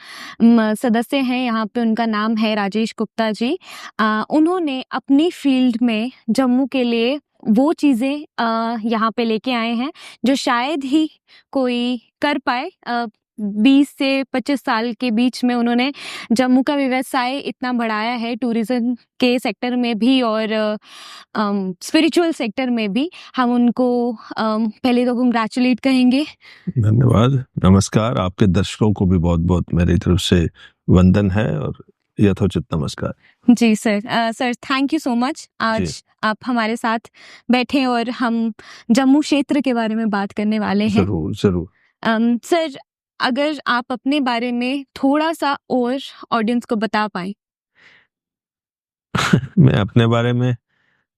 S2: सदस्य हैं यहाँ पे, उनका नाम है राजेश गुप्ता जी। उन्होंने अपनी फील्ड में जम्मू के लिए वो चीज़ें यहाँ पे लेके आए हैं जो शायद ही कोई कर पाए। 20 से 25 साल के बीच में उन्होंने जम्मू का व्यवसाय इतना बढ़ाया है, टूरिज्म के सेक्टर में भी और स्पिरिचुअल सेक्टर में भी। हम उनको पहले तो कंग्रेचुलेट कहेंगे।
S3: धन्यवाद, नमस्कार। आपके दर्शकों को भी बहुत बहुत मेरी तरफ से वंदन है और यथोचित नमस्कार।
S2: जी sir, sir thank you so much. आज आप हमारे साथ बैठे और हम जम्मू क्षेत्र के बारे में बात करने वाले हैं।
S3: जरूर जरूर।
S2: सर, अगर आप अपने बारे में थोड़ा सा और ऑडियंस को बता पाए।
S3: मैं अपने बारे में,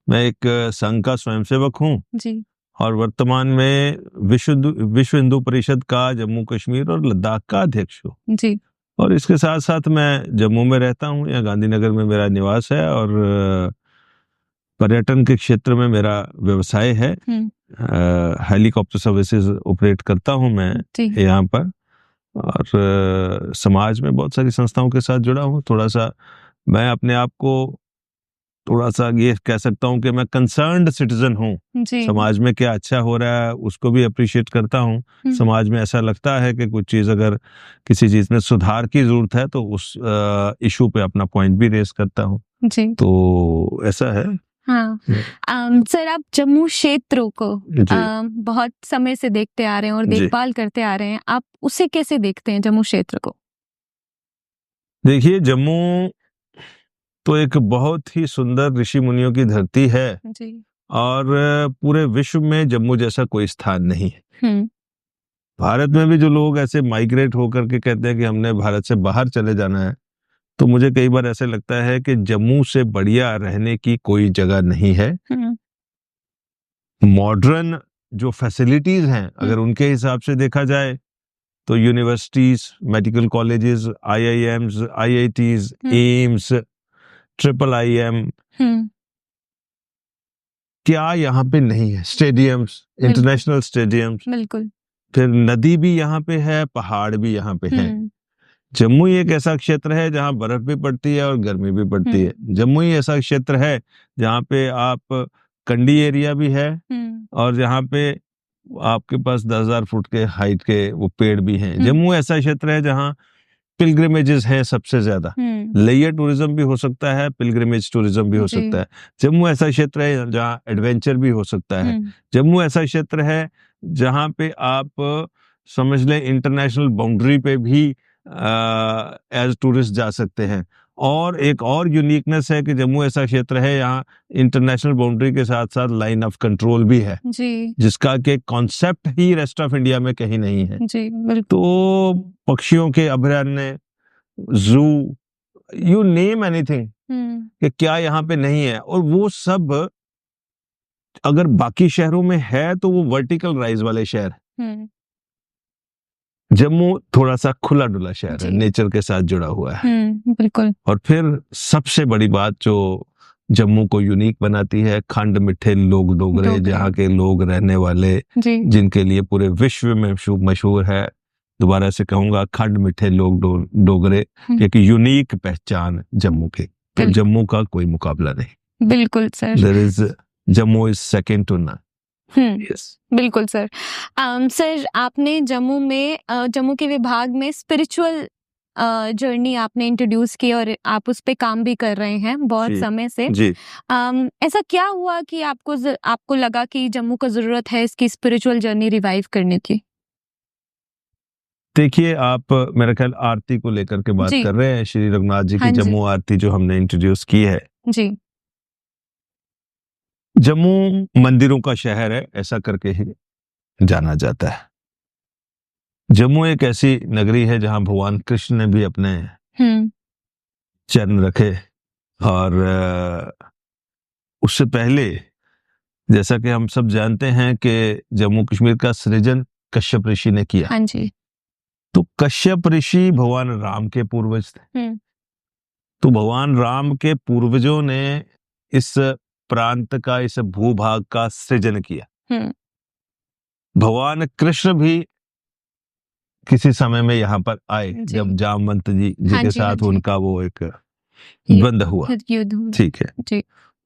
S3: मैं एक संघ का स्वयंसेवक हूँ
S2: जी,
S3: और वर्तमान में विश्व हिंदू परिषद का जम्मू कश्मीर और लद्दाख का अध्यक्ष हूँ
S2: जी,
S3: और इसके साथ साथ मैं जम्मू में रहता हूँ, यहाँ गांधीनगर में मेरा निवास है और पर्यटन के क्षेत्र में मेरा व्यवसाय है। हेलीकॉप्टर सर्विसेज ऑपरेट करता हूँ मैं यहाँ पर, और समाज में बहुत सारी संस्थाओं के साथ जुड़ा हूँ। थोड़ा सा मैं अपने आप को थोड़ा सा ये कह सकता हूँ कि मैं कंसर्न्ड सिटीजन हूँ। समाज में क्या अच्छा हो रहा है उसको भी अप्रिशिएट करता हूँ। समाज में ऐसा लगता है कि कुछ चीज, अगर किसी चीज में सुधार की जरूरत है तो उस इशू पे अपना पॉइंट भी रेस करता हूँ। तो ऐसा है।
S2: हाँ, सर आप जम्मू क्षेत्र को बहुत समय से देखते आ रहे हैं और देखभाल करते आ रहे हैं, आप उसे कैसे देखते हैं जम्मू क्षेत्र को?
S3: देखिए, जम्मू तो एक बहुत ही सुंदर ऋषि मुनियों की धरती है
S2: जी।
S3: और पूरे विश्व में जम्मू जैसा कोई स्थान नहीं है। भारत में भी जो लोग ऐसे माइग्रेट होकर के कहते हैं कि हमने भारत से बाहर चले जाना है, तो मुझे कई बार ऐसे लगता है कि जम्मू से बढ़िया रहने की कोई जगह नहीं है। मॉडर्न जो फैसिलिटीज हैं, अगर उनके हिसाब से देखा जाए तो universities, medical colleges, IIMs, IITs, AIIMS, IIM, क्या यहाँ पे नहीं है? स्टेडियम्स, इंटरनेशनल स्टेडियम्स,
S2: बिल्कुल।
S3: फिर नदी भी यहाँ पे है, पहाड़ भी यहाँ पे है। जम्मू ही एक ऐसा क्षेत्र है जहाँ बर्फ भी पड़ती है और गर्मी भी पड़ती है। जम्मू ही ऐसा क्षेत्र है जहाँ पे आप कंडी एरिया भी है और जहाँ पे आपके पास 10,000 फुट के हाइट के वो पेड़ भी हैं। जम्मू ऐसा क्षेत्र है जहाँ पिलग्रिमेजेस हैं सबसे ज्यादा। लेयर टूरिज्म भी हो सकता है, पिलग्रिमेज टूरिज्म भी हो सकता है। जम्मू ऐसा क्षेत्र है जहाँ एडवेंचर भी हो सकता है। जम्मू ऐसा क्षेत्र है जहाँ पे आप समझ लें इंटरनेशनल बाउंड्री पे भी एज टूरिस्ट जा सकते हैं। और एक और यूनिकनेस है कि जम्मू ऐसा क्षेत्र है यहाँ इंटरनेशनल बाउंड्री के साथ साथ लाइन ऑफ कंट्रोल भी है
S2: जी,
S3: जिसका के concept he rest of India में कहीं नहीं है
S2: जी, बिल्कुल।
S3: तो पक्षियों के अभयारण्य, जू, यू नेम एनीथिंग कि क्या यहाँ पे नहीं है। और वो सब अगर बाकी शहरों में है तो वो वर्टिकल राइज वाले शहर। जम्मू थोड़ा सा खुला डुला शहर है, नेचर के साथ जुड़ा हुआ है।
S2: बिल्कुल।
S3: और फिर सबसे बड़ी बात जो जम्मू को यूनिक बनाती है, खंड मिठे लोग डोगरे, जहाँ के लोग रहने वाले जिनके लिए पूरे विश्व में मशहूर है। दोबारा से कहूंगा, खंड मिठे लोग डोगरे एक यूनिक पहचान जम्मू की। तो जम्मू का कोई मुकाबला नहीं।
S2: बिल्कुल sir.
S3: Jammu is second to none.
S2: Yes. बिल्कुल सर। सर आपने जम्मू के विभाग में स्पिरिचुअल जर्नी आपने इंट्रोड्यूस की और आप उस पे काम भी कर रहे हैं बहुत समय से।
S3: जी।
S2: ऐसा क्या हुआ कि आपको लगा कि जम्मू को जरूरत है इसकी स्पिरिचुअल जर्नी रिवाइव करने की?
S3: देखिए, आप मेरा ख्याल आरती को लेकर के बात कर रहे हैं, श्री रघुनाथ जी की जम्मू आरती जो हमने इंट्रोड्यूस की है।
S2: जी।
S3: जम्मू मंदिरों का शहर है ऐसा करके ही जाना जाता है। जम्मू एक ऐसी नगरी है जहां भगवान कृष्ण ने भी अपने चरण रखे। और उससे पहले जैसा कि हम सब जानते हैं कि जम्मू कश्मीर का सृजन कश्यप ऋषि ने किया।
S2: हाँ जी।
S3: तो कश्यप ऋषि भगवान राम के पूर्वज थे। तो भगवान राम के पूर्वजों ने इस प्रांत का, इस भूभाग का सृजन किया। भगवान कृष्ण भी किसी समय में यहाँ पर आए जब जामवंत जी के साथ उनका वो एक द्वंद्व हुआ। ठीक है।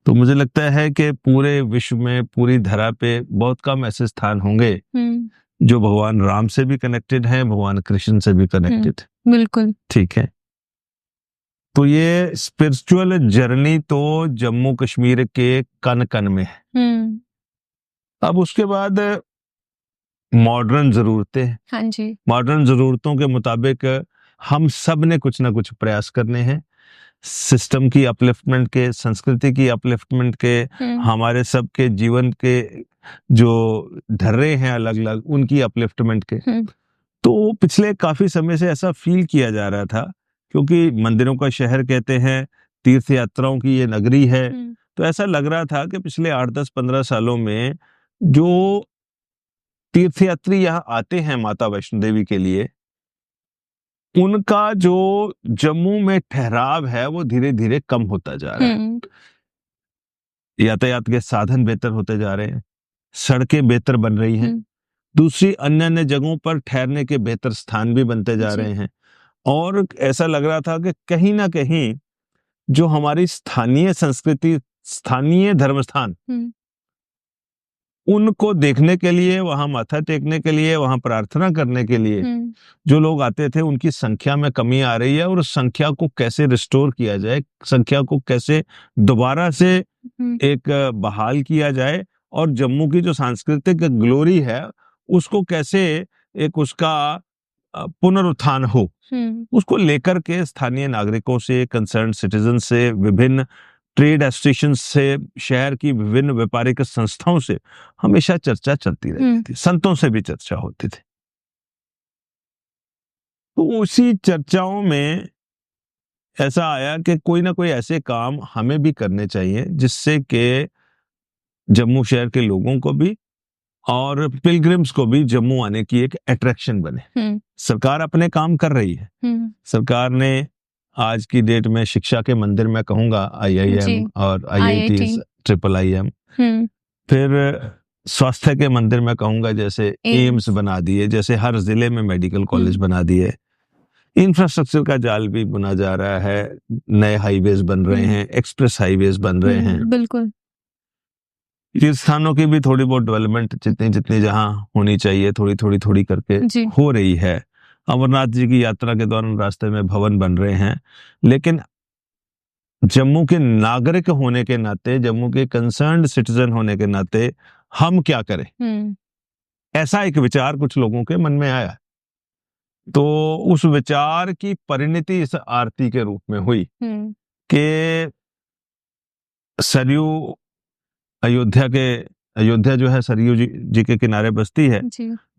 S3: तो मुझे लगता है कि पूरे विश्व में, पूरी धरा पे बहुत कम ऐसे स्थान होंगे जो भगवान राम से भी कनेक्टेड हैं, भगवान कृष्ण से भी कनेक्टेड।
S2: बिल्कुल।
S3: ठीक है। तो ये स्पिरिचुअल जर्नी तो जम्मू कश्मीर के कन कन में है। अब उसके बाद मॉडर्न जरूरतें।
S2: हाँ जी।
S3: मॉडर्न जरूरतों के मुताबिक हम सब ने कुछ ना कुछ प्रयास करने हैं, सिस्टम की अपलिफ्टमेंट के, संस्कृति की अपलिफ्टमेंट के, हमारे सबके जीवन के जो ढर्रे हैं अलग अलग उनकी अपलिफ्टमेंट के। तो पिछले काफी समय से ऐसा फील किया जा रहा था, क्योंकि मंदिरों का शहर कहते हैं, तीर्थ यात्राओं की ये नगरी है। तो ऐसा लग रहा था कि पिछले 8, 10, 15 सालों में जो तीर्थयात्री यहाँ आते हैं माता वैष्णो देवी के लिए, उनका जो जम्मू में ठहराव है वो धीरे धीरे कम होता जा रहा है। यातायात के साधन बेहतर होते जा रहे हैं, सड़कें बेहतर बन रही हैं, दूसरी अन्य अन्य जगहों पर ठहरने के बेहतर स्थान भी बनते जा रहे हैं। और ऐसा लग रहा था कि कहीं ना कहीं जो हमारी स्थानीय संस्कृति, स्थानीय धर्मस्थान, उनको देखने के लिए, वहां माथा टेकने के लिए, वहां प्रार्थना करने के लिए जो लोग आते थे उनकी संख्या में कमी आ रही है। और उस संख्या को कैसे रिस्टोर किया जाए, संख्या को कैसे दोबारा से एक बहाल किया जाए, और जम्मू की जो सांस्कृतिक ग्लोरी है उसको कैसे एक उसका पुनरुत्थान हो, उसको लेकर के स्थानीय नागरिकों से, कंसर्न सिटीजन से, विभिन्न ट्रेड एसोसिएशन से, शहर की विभिन्न व्यापारिक संस्थाओं से हमेशा चर्चा चलती रहती थी, संतों से भी चर्चा होती थी। तो उसी चर्चाओं में ऐसा आया कि कोई ना कोई ऐसे काम हमें भी करने चाहिए जिससे कि जम्मू शहर के लोगों को भी और पिलग्रिम्स को भी जम्मू आने की एक अट्रैक्शन बने। सरकार अपने काम कर रही है। सरकार ने आज की डेट में शिक्षा के मंदिर में कहूंगा IIM और IIT, IIM, फिर स्वास्थ्य के मंदिर में कहूंगा जैसे एम्स बना दिए, जैसे हर जिले में मेडिकल कॉलेज बना दिए, इंफ्रास्ट्रक्चर का जाल भी बुना जा रहा है, नए हाईवेज बन रहे हैं, एक्सप्रेस हाईवेज बन रहे हैं।
S2: बिल्कुल।
S3: तीर्थ स्थानों की भी थोड़ी बहुत डेवलपमेंट जितनी जितनी जहाँ होनी चाहिए थोड़ी थोड़ी थोड़ी करके हो रही है। अमरनाथ जी की यात्रा के दौरान रास्ते में भवन बन रहे हैं, लेकिन जम्मू के नागरिक होने के नाते, जम्मू के कंसर्न्ड सिटीजन होने के नाते हम क्या करें, ऐसा एक विचार कुछ लोगों के मन में आया। तो उस विचार की परिणति इस आरती के रूप में हुई कि सरयू अयोध्या जो है सरयू जी के किनारे बसती है,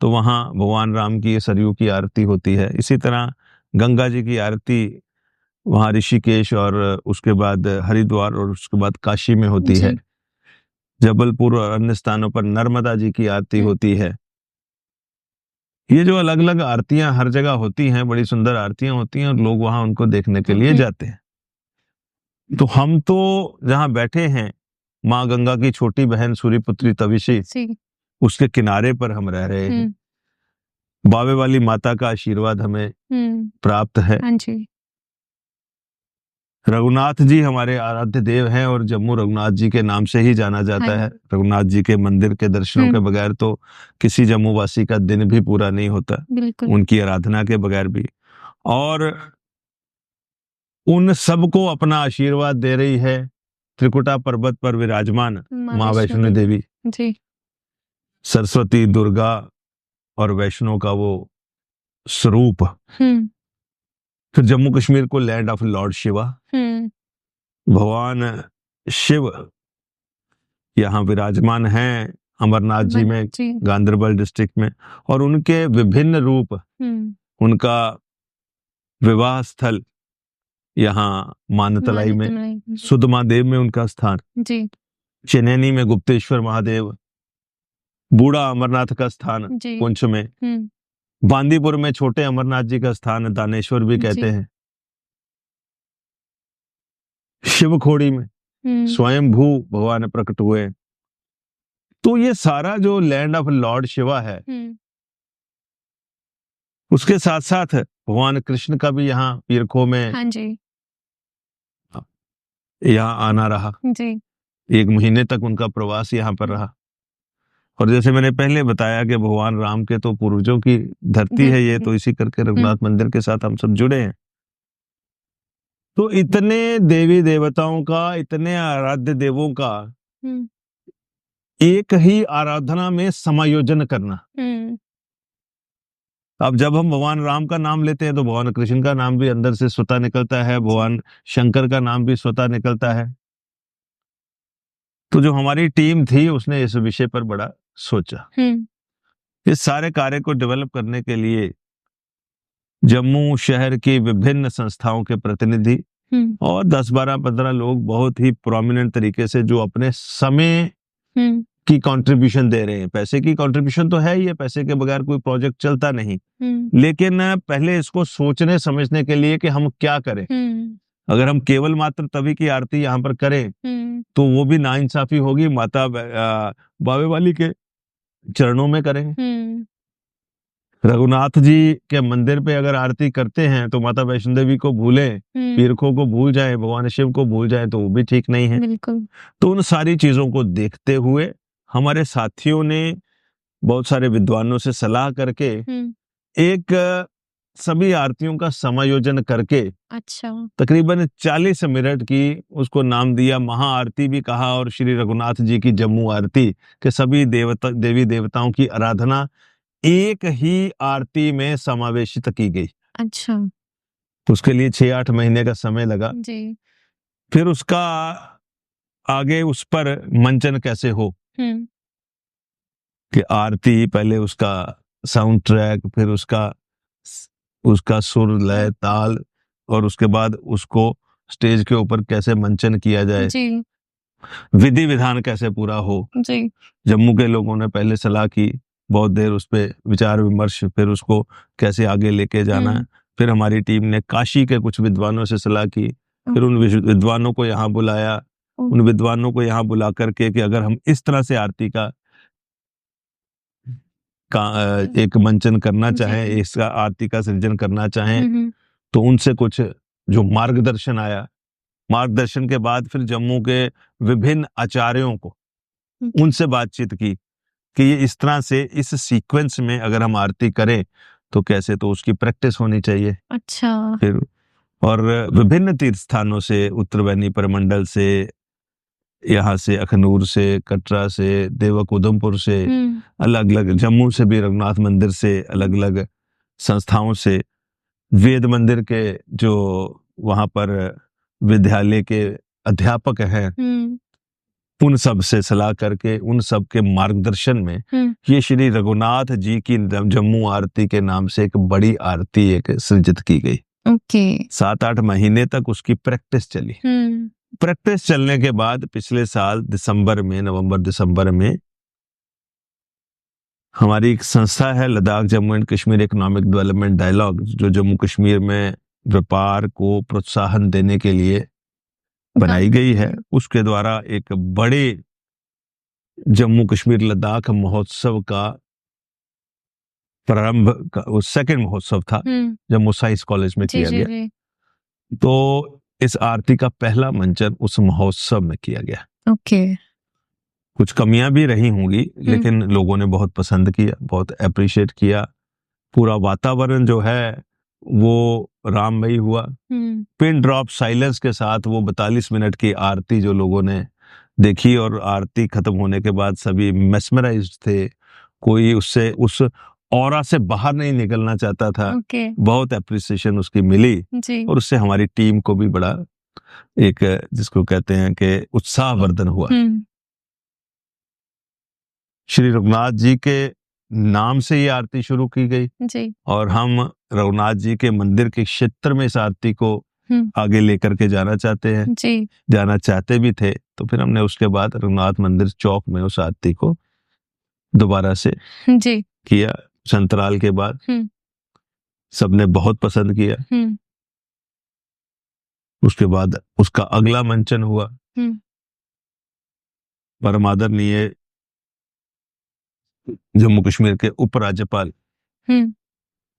S3: तो वहां भगवान राम की सरयू की आरती होती है। इसी तरह गंगा जी की आरती वहां ऋषिकेश और उसके बाद हरिद्वार और उसके बाद काशी में होती है। जबलपुर और अन्य स्थानों पर नर्मदा जी की आरती होती है। ये जो अलग अलग आरतियां हर जगह होती हैं, बड़ी सुंदर आरतियां होती हैं और लोग वहां उनको देखने के लिए जाते हैं। तो हम तो जहां बैठे हैं, माँ गंगा की छोटी बहन सूर्यपुत्री तविशी, उसके किनारे पर हम रह रहे हैं। बावे वाली माता का आशीर्वाद हमें प्राप्त है। रघुनाथ जी हमारे आराध्य देव हैं और जम्मू रघुनाथ जी के नाम से ही जाना जाता है। रघुनाथ जी के मंदिर के दर्शनों के बगैर तो किसी जम्मू वासी का दिन भी पूरा नहीं होता, उनकी आराधना के बगैर भी। और उन सबको अपना आशीर्वाद दे रही है त्रिकुटा पर्वत पर विराजमान माँ वैष्णो देवी, सरस्वती, दुर्गा और वैष्णो का वो स्वरूप। फिर जम्मू कश्मीर को लैंड ऑफ लॉर्ड शिवा, भगवान शिव यहाँ विराजमान हैं अमरनाथ जी में, गांधरबल डिस्ट्रिक्ट में। और उनके विभिन्न रूप, उनका विवाह स्थल यहाँ मानतलाई में, सुधमादेव में उनका स्थान, चेनैनी में गुप्तेश्वर महादेव, बूढ़ा अमरनाथ का स्थान पुंछ में, बांदीपुर में छोटे अमरनाथ जी का स्थान दानेश्वर भी कहते हैं, शिवखोड़ी में स्वयंभू भगवान प्रकट हुए। तो ये सारा जो लैंड ऑफ लॉर्ड शिवा है, उसके साथ साथ भगवान कृष्ण का भी यहाँ पीरखों में यहाँ आना रहा। 1 महीने तक उनका प्रवास यहाँ पर रहा। और जैसे मैंने पहले बताया कि भगवान राम के तो पूर्वजों की धरती है ये, तो इसी करके रघुनाथ मंदिर के साथ हम सब जुड़े हैं। तो इतने देवी देवताओं का, इतने आराध्य देवों का एक ही आराधना में समायोजन करना। अब जब हम भगवान राम का नाम लेते हैं तो भगवान कृष्ण का नाम भी अंदर से स्वतः निकलता है, भगवान शंकर का नाम भी स्वतः निकलता है। तो जो हमारी टीम थी उसने इस विषय पर बड़ा सोचा। इस सारे कार्य को डेवलप करने के लिए जम्मू शहर की विभिन्न संस्थाओं के प्रतिनिधि और 10-12-15 लोग बहुत ही प्रोमिनेंट तरीके से जो अपने समय की कंट्रीब्यूशन दे रहे हैं। पैसे की कंट्रीब्यूशन तो है ही है, पैसे के बगैर कोई प्रोजेक्ट चलता नहीं, लेकिन पहले इसको सोचने समझने के लिए कि हम क्या करें। अगर हम केवल मात्र तभी की आरती यहाँ पर करें तो वो भी नाइंसाफी होगी, माता बावे वाली के चरणों में करें। रघुनाथ जी के मंदिर पे अगर आरती करते हैं तो माता वैष्णो देवी को भूलें, पीरखों को भूल जाएं, भगवान शिव को भूल जाएं, तो वो भी ठीक नहीं है। तो उन सारी चीजों को देखते हुए हमारे साथियों ने बहुत सारे विद्वानों से सलाह करके एक सभी आरतियों का समायोजन करके तकरीबन 40 मिनट की उसको नाम दिया, महाआरती भी कहा और श्री रघुनाथ जी की जम्मू आरती, के सभी देवी देवताओं की आराधना एक ही आरती में समावेशित की गई। उसके लिए 6-8 महीने का समय लगा। फिर उसका आगे उस पर मंचन कैसे हो कि आरती, पहले उसका साउंड ट्रैक, फिर उसका सुर लय ताल, और उसके बाद उसको स्टेज के ऊपर कैसे मंचन किया जाए, विधि विधान कैसे पूरा हो। जम्मू के लोगों ने पहले सलाह की, बहुत देर उस पे विचार विमर्श, फिर उसको कैसे आगे लेके जाना है। फिर हमारी टीम ने काशी के कुछ विद्वानों से सलाह की, फिर उन विद्वानों को यहाँ बुलाया, उन विद्वानों को यहाँ बुला करके कि अगर हम इस तरह से आरती का एक मंचन करना चाहें, इसका आरती का सृजन करना चाहें, तो उनसे कुछ जो मार्गदर्शन आया। मार्गदर्शन के बाद फिर जम्मू के विभिन्न आचार्यों को उनसे बातचीत की कि ये इस तरह से इस सीक्वेंस में अगर हम आरती करें तो कैसे, तो उसकी प्रैक्टिस होनी चाहिए।
S2: अच्छा।
S3: फिर और विभिन्न तीर्थ स्थानों से, उत्तरवैनी परमंडल से, यहाँ से अखनूर से, कटरा से, देवक उधमपुर से, अलग अलग, जम्मू से भी रघुनाथ मंदिर से, अलग अलग संस्थाओं से, वेद मंदिर के जो वहां पर विद्यालय के अध्यापक हैं, उन सब से सलाह करके, उन सब के मार्गदर्शन में ये श्री रघुनाथ जी की जम्मू आरती के नाम से एक बड़ी आरती एक सृजित की गई। 7-8 महीने तक उसकी प्रैक्टिस चली। प्रैक्टिस चलने के बाद पिछले साल नवंबर दिसंबर में हमारी एक संस्था है, Ladakh Jammu and Kashmir economic development dialogue, जो जम्मू कश्मीर में व्यापार को प्रोत्साहन देने के लिए बनाई गई है। उसके द्वारा एक बड़े जम्मू कश्मीर लद्दाख महोत्सव का प्रारंभ का, वो सेकंड महोत्सव था जम्मू साइंस कॉलेज में किया गया। तो इस आरती का पहला मंचन उस महोत्सव में किया गया। कुछ कमियां भी रही होंगी, लेकिन लोगों ने बहुत पसंद किया, बहुत अप्रिशिएट किया। पूरा वातावरण जो है वो राममयी हुआ। पिन ड्रॉप साइलेंस के साथ वो 42 मिनट की आरती जो लोगों ने देखी, और आरती खत्म होने के बाद सभी मेस्मराइज्ड थे। कोई उससे, उस ऑरा से बाहर नहीं निकलना चाहता था। बहुत एप्रिसिएशन उसकी मिली, और उससे हमारी टीम को भी बड़ा एक, जिसको कहते हैं कि उत्साहवर्धन हुआ। श्री रघुनाथ जी के नाम से ये आरती शुरू की गई जी। और हम रघुनाथ जी के मंदिर के क्षेत्र में इस आरती को आगे लेकर के जाना चाहते हैं जी। जाना चाहते भी थे। तो फिर हमने उसके बाद रघुनाथ मंदिर चौक में उस आरती को दोबारा से जी किया। संतराल के बाद सबने बहुत पसंद किया। उसके बाद उसका अगला मंचन हुआ। परम आदरणीय जम्मू कश्मीर के उपराज्यपाल,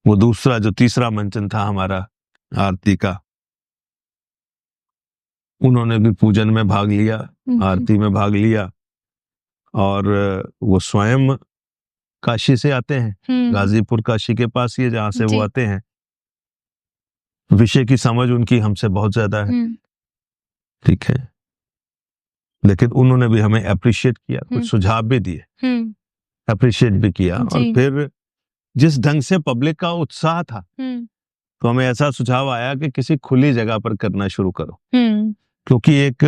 S3: वो दूसरा जो तीसरा मंचन था हमारा आरती का, उन्होंने भी पूजन में भाग लिया, आरती में भाग लिया। और वो स्वयं काशी से आते हैं, गाजीपुर काशी के पास ही, जहां से वो आते हैं। विषय की समझ उनकी हमसे बहुत ज्यादा है, ठीक है, लेकिन उन्होंने भी हमें अप्रिशिएट किया, कुछ सुझाव भी दिए, अप्रिशिएट भी किया। और फिर जिस ढंग से पब्लिक का उत्साह था, तो हमें ऐसा सुझाव आया कि किसी खुली जगह पर करना शुरू करो। क्योंकि एक,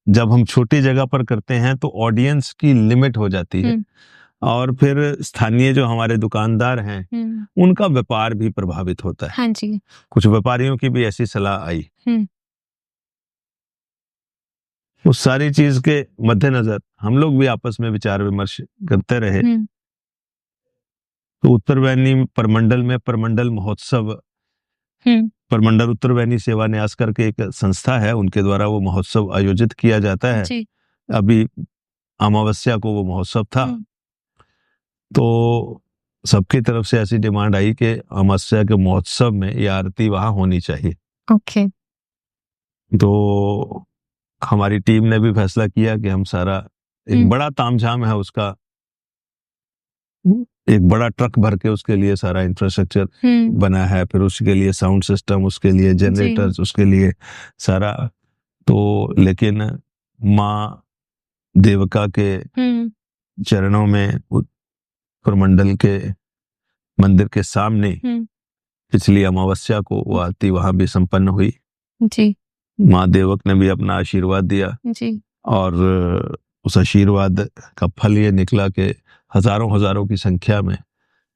S3: जब हम छोटी जगह पर करते हैं तो ऑडियंस की लिमिट हो जाती है, और फिर स्थानीय जो हमारे दुकानदार हैं, उनका व्यापार भी प्रभावित होता है। हाँ जी। कुछ व्यापारियों की भी ऐसी सलाह आई। उस सारी चीज के मद्देनजर हम लोग भी आपस में विचार विमर्श करते रहे। तो उत्तरवैनी परमंडल में परमंडल महोत्सव, परमंडल उत्तरवैनी सेवा न्यास करके एक संस्था है, उनके द्वारा वो महोत्सव आयोजित किया जाता है। अभी अमावस्या को वो महोत्सव था, तो सबकी तरफ से ऐसी डिमांड आई कि अमावस्या के महोत्सव में ये आरती वहां होनी चाहिए। ओके। तो हमारी टीम ने भी फैसला किया कि हम सारा, एक बड़ा तामझाम है उसका, एक बड़ा ट्रक भर के उसके लिए सारा इंफ्रास्ट्रक्चर बना है, फिर उसके लिए साउंड सिस्टम, उसके लिए जनरेटर्स, उसके लिए सारा। तो लेकिन माँ देवका के चरणों में परमंडल के मंदिर के सामने पिछली अमावस्या को वो आरती वहां भी संपन्न हुई जी। माँ देवक ने भी अपना आशीर्वाद दिया जी। और उस आशीर्वाद का फल ये निकला कि हजारों की संख्या में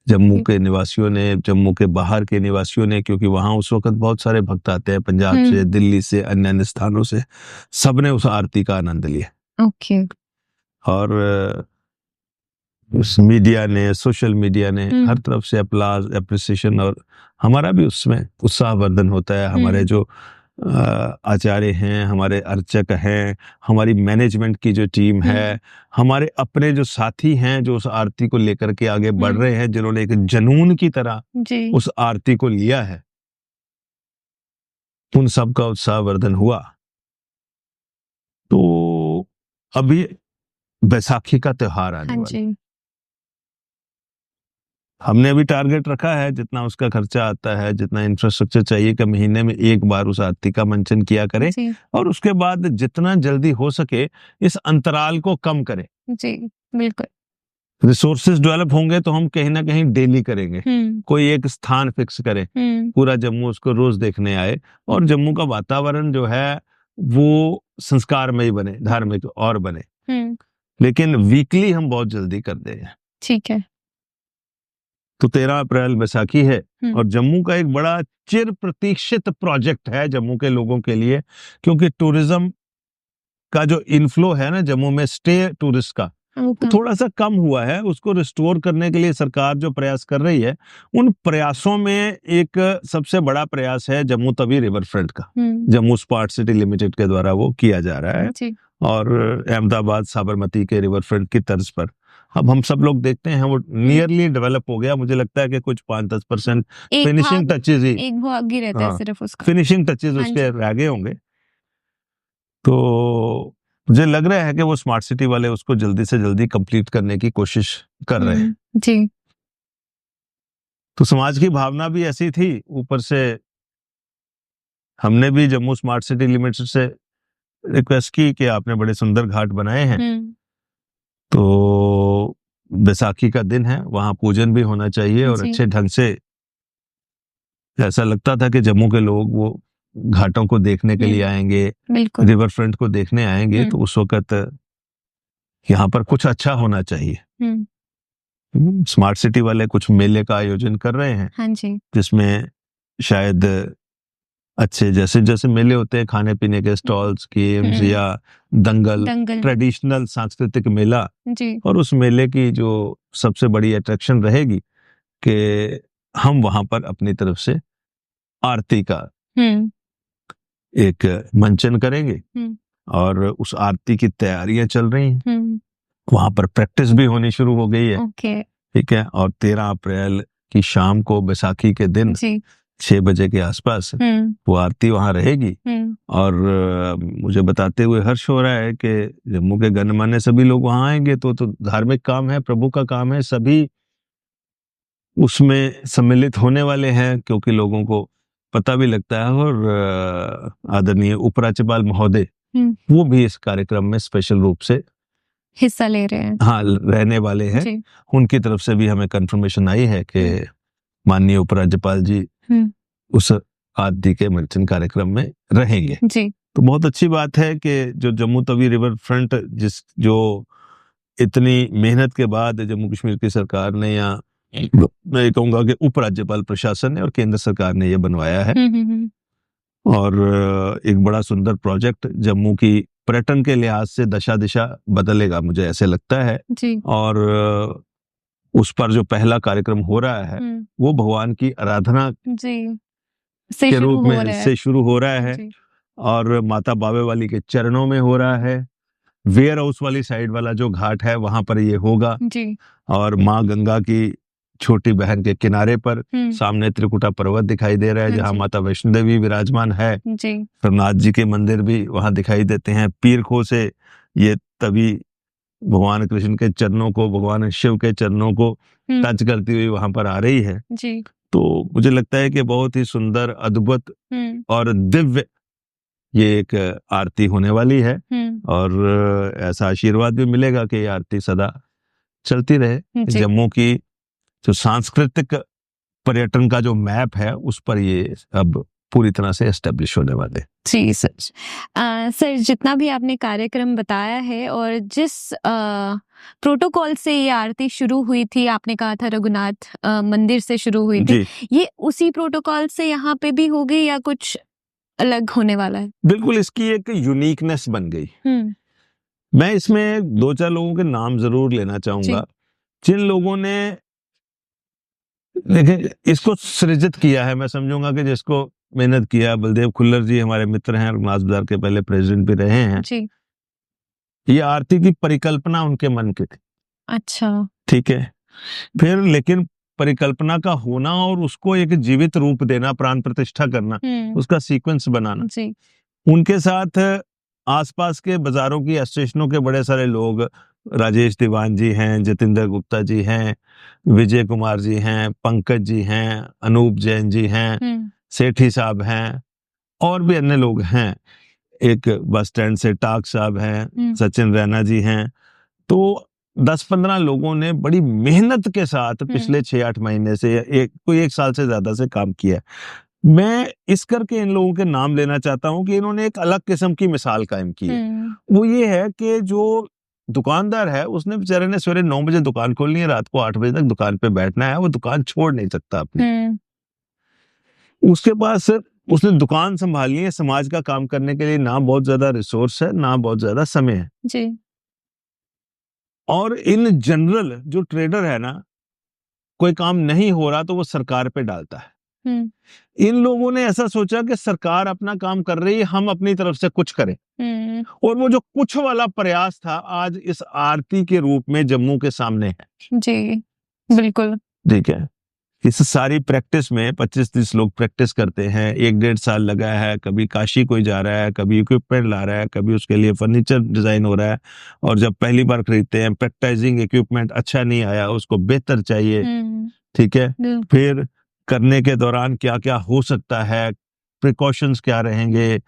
S3: जम्मू के निवासियों ने, जम्मू के बाहर के निवासियों ने, क्योंकि वहां उस वक्त बहुत सारे भक्त आते हैं, पंजाब से, दिल्ली से, अन्य स्थानों से, सबने उस आरती का आनंद लिया। ओके। और उस मीडिया ने, सोशल मीडिया ने हर तरफ से अप्लाज, एप्रिसिएशन, और हमारा भी उसमें उत्साहवर्धन होता है। हमारे जो आचार्य हैं, हमारे अर्चक हैं, हमारी मैनेजमेंट की जो टीम है, हमारे अपने जो साथी हैं जो उस आरती को लेकर के आगे बढ़ रहे हैं, जिन्होंने एक जनून की तरह उस आरती को लिया है, उन सब का उत्साहवर्धन हुआ। तो अभी बैसाखी का त्योहार आने
S2: हाँ
S3: वाला है।
S2: जी।
S3: हमने अभी टारगेट रखा है, जितना उसका खर्चा आता है, जितना इंफ्रास्ट्रक्चर चाहिए, कि महीने में एक बार उस आरती का मंचन किया करें
S2: जी
S3: और उसके बाद जितना जल्दी हो सके इस अंतराल को कम करें।
S2: जी बिल्कुल।
S3: रिसोर्सेज डेवलप होंगे तो हम कहीं ना कहीं डेली करेंगे, कोई एक स्थान फिक्स करें, पूरा जम्मू उसको रोज देखने आए और जम्मू का वातावरण जो है वो संस्कारमय बने, धार्मिक और बने। लेकिन वीकली हम बहुत जल्दी कर दें।
S2: ठीक है।
S3: तो 13 अप्रैल बैसाखी है और जम्मू का एक बड़ा चिर प्रतीक्षित प्रोजेक्ट है जम्मू के लोगों के लिए, क्योंकि टूरिज्म का जो इनफ्लो है ना जम्मू में, स्टे टूरिस्ट का थोड़ा सा कम हुआ है। उसको रिस्टोर करने के लिए सरकार जो प्रयास कर रही है, उन प्रयासों में एक सबसे बड़ा प्रयास है जम्मू तवी रिवर फ्रंट का, जम्मू स्मार्ट सिटी लिमिटेड के द्वारा वो किया जा रहा है। और अहमदाबाद साबरमती के रिवर फ्रंट की तर्ज पर अब हम सब लोग देखते हैं वो नियरली डेवलप हो गया। मुझे लगता है कि कुछ 5-10% फिनिशिंग टचेज ही,
S2: एक भाग ही रहता है सिर्फ उसका,
S3: फिनिशिंग टचेज उसके रह गए होंगे। तो मुझे लग रहा है कि वो स्मार्ट सिटी वाले उसको जल्दी से जल्दी कंप्लीट करने की कोशिश कर रहे हैं
S2: जी।
S3: तो समाज की भावना भी ऐसी थी, ऊपर से हमने भी जम्मू स्मार्ट सिटी लिमिटेड से रिक्वेस्ट की कि आपने बड़े सुंदर घाट बनाए हैं, तो बैसाखी का दिन है, वहां पूजन भी होना चाहिए और अच्छे ढंग से। ऐसा लगता था कि जम्मू के लोग वो घाटों को देखने के लिए आएंगे, रिवर फ्रंट को देखने आएंगे, तो उस वक्त यहाँ पर कुछ अच्छा होना चाहिए। स्मार्ट सिटी वाले कुछ मेले का आयोजन कर रहे हैं,
S2: हाँ जी,
S3: जिसमें शायद अच्छे जैसे जैसे मेले होते हैं, खाने पीने के स्टॉल्स, गेम्स या दंगल, ट्रेडिशनल सांस्कृतिक मेला
S2: जी।
S3: और उस मेले की जो सबसे बड़ी अट्रैक्शन रहेगी कि हम वहां पर अपनी तरफ से आरती का एक मंचन करेंगे और उस आरती की तैयारियां चल रही हैं। वहां पर प्रैक्टिस भी होनी शुरू हो गई है। ठीक है। और 13 अप्रैल की शाम को बैसाखी के दिन 6 बजे के आसपास वो आरती वहां रहेगी। और मुझे बताते हुए हर्ष हो रहा है कि जम्मू के गणमान्य सभी लोग वहां आएंगे, तो धार्मिक काम है, प्रभु का काम है, सभी उसमें सम्मिलित होने वाले हैं, क्योंकि लोगों को पता भी लगता है। और आदरणीय उपराज्यपाल महोदय वो भी इस कार्यक्रम में स्पेशल रूप से
S2: हिस्सा ले रहे हैं,
S3: हाँ, रहने वाले हैं। उनकी तरफ से भी हमें कंफर्मेशन आई है कि माननीय उपराज्यपाल जी उस आरती के मंचन कार्यक्रम में रहेंगे
S2: जी।
S3: तो बहुत अच्छी बात है कि जो जम्मू तवी रिवर फ्रंट, जो इतनी मेहनत के बाद जम्मू कश्मीर की सरकार ने, या मैं ये कहूंगा कि उपराज्यपाल प्रशासन ने और केंद्र सरकार ने ये बनवाया है। और एक बड़ा सुंदर प्रोजेक्ट जम्मू की पर्यटन के लिहाज से दशा दिशा बदलेगा, मुझे ऐसे लगता है
S2: जी।
S3: और उस पर जो पहला कार्यक्रम हो रहा है वो भगवान की आराधना के रूप में से शुरू हो रहा है और माता बावे वाली के चरणों में हो रहा है। वेयर हाउस वाली साइड वाला जो घाट है वहां पर ये होगा
S2: जी।
S3: और माँ गंगा की छोटी बहन के किनारे पर सामने त्रिकुटा पर्वत दिखाई दे रहा है, जहाँ माता वैष्णो देवी विराजमान है। सरनाथ जी के मंदिर भी वहां दिखाई देते हैं। पीर खो से ये तभी भगवान कृष्ण के चरणों को, भगवान शिव के चरणों को टच करती हुई वहां पर आ रही है
S2: जी।
S3: तो मुझे लगता है कि बहुत ही सुंदर, अद्भुत और दिव्य ये एक आरती होने वाली है। और ऐसा आशीर्वाद भी मिलेगा कि ये आरती सदा चलती रहे। जम्मू की जो सांस्कृतिक पर्यटन का जो मैप है उस पर ये अब पूरी तरह से एस्टेब्लिश होने वाले।
S2: जी सर। सर, जितना भी आपने कार्यक्रम बताया है और जिस प्रोटोकॉल से ये आरती शुरू हुई थी, आपने कहा था रघुनाथ मंदिर से शुरू हुई थी, ये उसी प्रोटोकॉल से यहाँ पे भी होगी या कुछ अलग होने वाला है? बिल्कुल, इसकी एक यूनिकनेस बन गई। मैं इसमें 2-4 लोगों के नाम जरूर लेना चाहूंगा, जिन लोगों ने देखिए इसको सृजित किया है। मैं समझूंगा कि जिसको मेहनत किया, बलदेव खुल्लर जी हमारे मित्र हैं, रघुनाथ बाजार के पहले प्रेसिडेंट भी रहे हैं जी। ये आरती की परिकल्पना उनके मन की थी। अच्छा, ठीक है। फिर लेकिन परिकल्पना का होना और उसको एक जीवित रूप देना, प्राण प्रतिष्ठा करना, उसका सीक्वेंस बनाना जी। उनके साथ आसपास के बाजारों की, स्टेशनों के बड़े सारे लोग,
S3: राजेश दीवान जी हैं, जतिंदर गुप्ता जी हैं, विजय कुमार जी हैं, पंकज जी हैं, अनूप जैन जी हैं, सेठी साहब हैं, और भी अन्य लोग हैं। एक बस स्टैंड से टाक साहब हैं, सचिन रैना जी हैं। तो 10-15 लोगों ने बड़ी मेहनत के साथ पिछले 6-8 महीने से कोई 1 साल से ज्यादा से काम किया है। मैं इस करके इन लोगों के नाम लेना चाहता हूं कि इन्होंने एक अलग किस्म की मिसाल कायम की है। वो ये है कि जो दुकानदार है, उसने बेचारे ने सवेरे 9 बजे दुकान खोलनी है, रात को 8 बजे तक दुकान पे बैठना है, वो दुकान छोड़ नहीं सकता अपनी। उसके पास उसने दुकान संभालनी है, समाज का काम करने के लिए ना बहुत ज्यादा रिसोर्स है, ना बहुत ज्यादा समय है
S2: जी।
S3: और इन जनरल जो ट्रेडर है ना, कोई काम नहीं हो रहा तो वो सरकार पे डालता है। इन लोगों ने ऐसा सोचा कि सरकार अपना काम कर रही है, हम अपनी तरफ से कुछ करें। और वो जो कुछ वाला प्रयास था आज इस आरती के रूप में जम्मू के सामने है।
S2: जी बिल्कुल।
S3: ठीक है, इस सारी प्रैक्टिस में 25-30 लोग प्रैक्टिस करते हैं, 1-1.5 साल लगा है। कभी काशी कोई जा रहा है, कभी इक्विपमेंट ला रहा है, कभी उसके लिए फर्नीचर डिजाइन हो रहा है, और जब पहली बार खरीदते हैं, प्रैक्टाइजिंग इक्विपमेंट अच्छा नहीं आया, उसको बेहतर चाहिए। ठीक है, फिर करने के दौरान क्या क्या हो सकता है, प्रिकॉशंस क्या रहेंगे,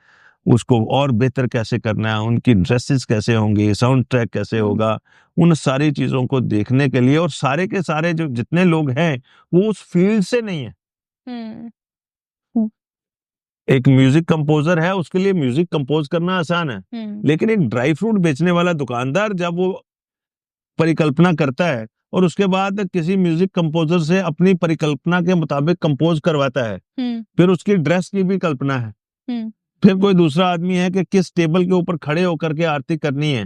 S3: उसको और बेहतर कैसे करना है, उनकी ड्रेसेस कैसे होंगी, साउंड ट्रैक कैसे होगा, उन सारी चीजों को देखने के लिए। और सारे के सारे जो जितने लोग हैं वो उस फील्ड से नहीं है। एक म्यूजिक कंपोजर है, उसके लिए म्यूजिक कंपोज करना आसान है, लेकिन एक ड्राई फ्रूट बेचने वाला दुकानदार जब वो परिकल्पना करता है और उसके बाद किसी म्यूजिक कंपोजर से अपनी परिकल्पना के मुताबिक कंपोज करवाता है, फिर उसकी ड्रेस की भी कल्पना है, फिर कोई दूसरा आदमी है कि किस टेबल के ऊपर खड़े होकर के आरती करनी है,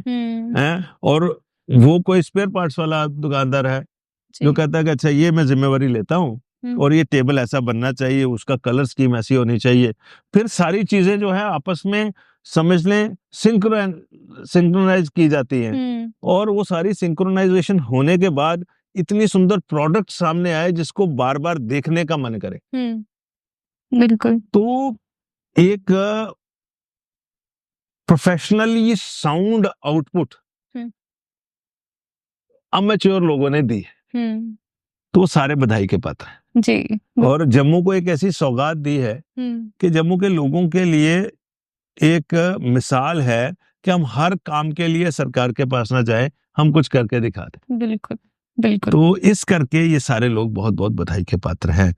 S3: और वो कोई स्पेयर पार्ट्स वाला दुकानदार है जो कहता है कि अच्छा ये मैं जिम्मेवारी लेता हूँ, और ये टेबल ऐसा बनना चाहिए, उसका कलर स्कीम ऐसी होनी चाहिए। फिर सारी चीजें जो है आपस में समझ लें सिंक्रोनाइज की जाती हैं, और वो सारी सिंक्रोनाइजेशन होने के बाद इतनी सुंदर प्रोडक्ट सामने आए जिसको बार बार देखने का मन करे।
S2: बिल्कुल।
S3: तो एक प्रोफेशनली साउंड आउटपुट अमेच्योर लोगों ने दी, तो सारे बधाई के पात्र हैं
S2: जी।
S3: और जम्मू को एक ऐसी सौगात दी है कि जम्मू के लोगों के लिए एक मिसाल है कि हम हर काम के लिए सरकार के पास ना जाए, हम कुछ करके दिखा दें।
S2: बिल्कुल बिल्कुल।
S3: तो इस करके ये सारे लोग बहुत बहुत बधाई के पात्र हैं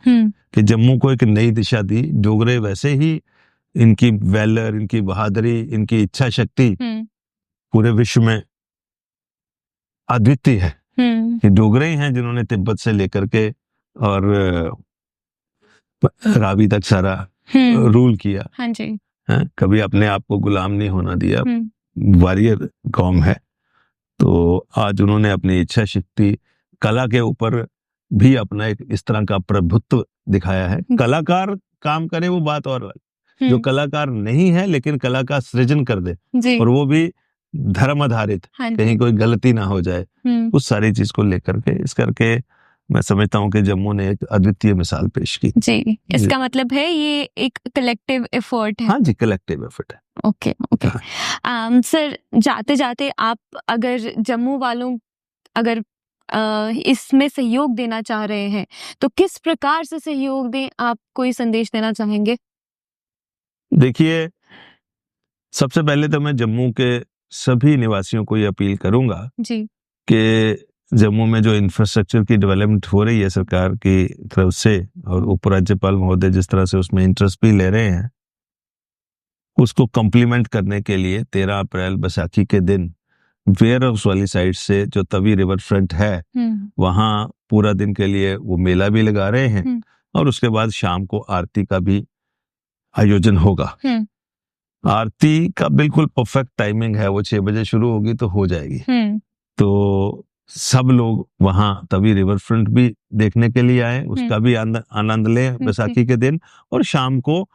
S3: कि जम्मू को एक नई दिशा दी। डोगरे वैसे ही इनकी वैलर, इनकी बहादुरी, इनकी इच्छा शक्ति पूरे विश्व में अद्वितीय है। ये डोगरे ही हैं जिन्होंने तिब्बत से लेकर के और रावी तक सारा रूल किया।
S2: हाँ जी।
S3: कभी अपने आप को गुलाम नहीं होना दिया, वॉरियर कौम है। तो आज उन्होंने अपनी इच्छा शक्ति, कला के ऊपर भी अपना एक इस तरह का प्रभुत्व दिखाया है। कलाकार काम करे वो बात और अलग, जो कलाकार नहीं है लेकिन कला का सृजन कर दे और वो भी धर्म आधारित, कहीं कोई गलती ना हो जाए, उस सारी चीज को लेकर के इस करके मैं समझता हूँ कि जम्मू ने एक अद्वितीय मिसाल पेश की।
S2: जी, इसका मतलब है ये एक कलेक्टिव एफर्ट है।
S3: हाँ जी, कलेक्टिव एफर्ट है।
S2: Okay okay. सर, जाते जाते आप अगर जम्मू वालों अगर इसमें सहयोग देना चाह रहे हैं तो किस प्रकार से सहयोग दें, आप कोई संदेश देना चाहेंगे?
S3: देखिए, सबसे पहले तो मैं जम्मू के सभी निवासियों को ये अपील करूंगा
S2: जी
S3: कि जम्मू में जो इंफ्रास्ट्रक्चर की डेवलपमेंट हो रही है सरकार की तरफ से, और उपराज्यपाल महोदय जिस तरह से उसमें इंटरेस्ट भी ले रहे हैं, उसको कम्प्लीमेंट करने के लिए 13 अप्रैल बैसाखी के दिन वेयर हाउस वाली साइड से जो तवी रिवर फ्रंट है वहां पूरा दिन के लिए वो मेला भी लगा रहे हैं, और उसके बाद शाम को आरती का भी आयोजन होगा। आरती का बिल्कुल परफेक्ट टाइमिंग है, वो 6 बजे शुरू होगी तो हो जाएगी। तो सब लोग वहां तवी रिवर फ्रंट भी देखने के लिए आए, उसका भी आनंद लें बैसाखी के दिन, और शाम को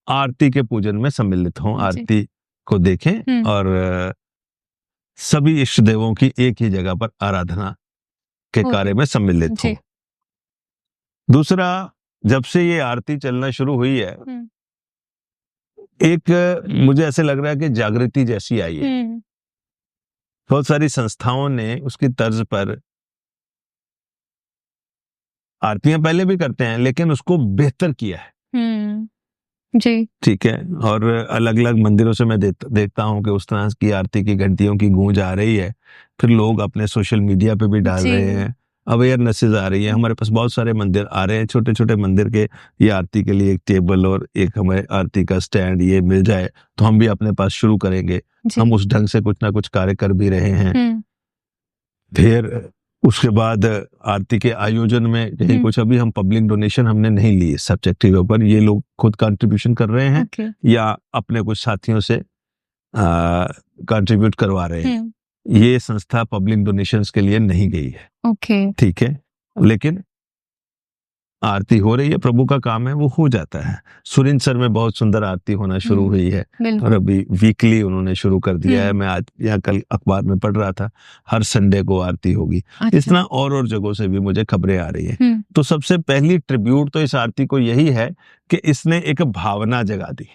S3: आरती के पूजन में सम्मिलित हों, आरती को देखें और सभी इष्ट देवों की एक ही जगह पर आराधना के कार्य में सम्मिलित हों। दूसरा, जब से ये आरती चलना शुरू हुई है, एक मुझे ऐसे लग रहा है कि जागृति जैसी आई है बहुत सारी संस्थाओं ने उसकी तर्ज पर आरतियां पहले भी करते हैं, लेकिन उसको बेहतर किया है।
S2: जी।
S3: ठीक है। और अलग अलग मंदिरों से मैं देखता हूँ कि उस तरह की आरती की घंटियों की गूंज आ रही है, फिर लोग अपने सोशल मीडिया पे भी डाल रहे हैं, अवेयरनेसेस आ रही है। हमारे पास बहुत सारे मंदिर आ रहे हैं, छोटे छोटे मंदिर के, ये आरती के लिए एक टेबल और एक हमें आरती का स्टैंड ये मिल जाए तो हम भी अपने पास शुरू करेंगे। हम उस ढंग से कुछ ना कुछ कार्य कर भी रहे हैं। फिर उसके बाद आरती के आयोजन में कहीं कुछ, अभी हम पब्लिक डोनेशन हमने नहीं ली इस सब्जेक्ट के ऊपर, ये लोग खुद कंट्रीब्यूशन कर रहे हैं या अपने कुछ साथियों से कंट्रीब्यूट करवा रहे हैं। ये संस्था पब्लिक डोनेशंस के लिए नहीं गई है। ठीक है, लेकिन आरती हो रही है, प्रभु का काम है, वो हो जाता है। सुरिंसर में बहुत सुंदर आरती होना शुरू हुई है और अभी वीकली उन्होंने शुरू कर दिया है। मैं आज या कल अखबार में पढ़ रहा था, हर संडे को आरती होगी। अच्छा। इस तरह और जगहों से भी मुझे खबरें आ रही है। तो सबसे पहली ट्रिब्यूट तो इस आरती को यही है कि इसने एक भावना जगा दी।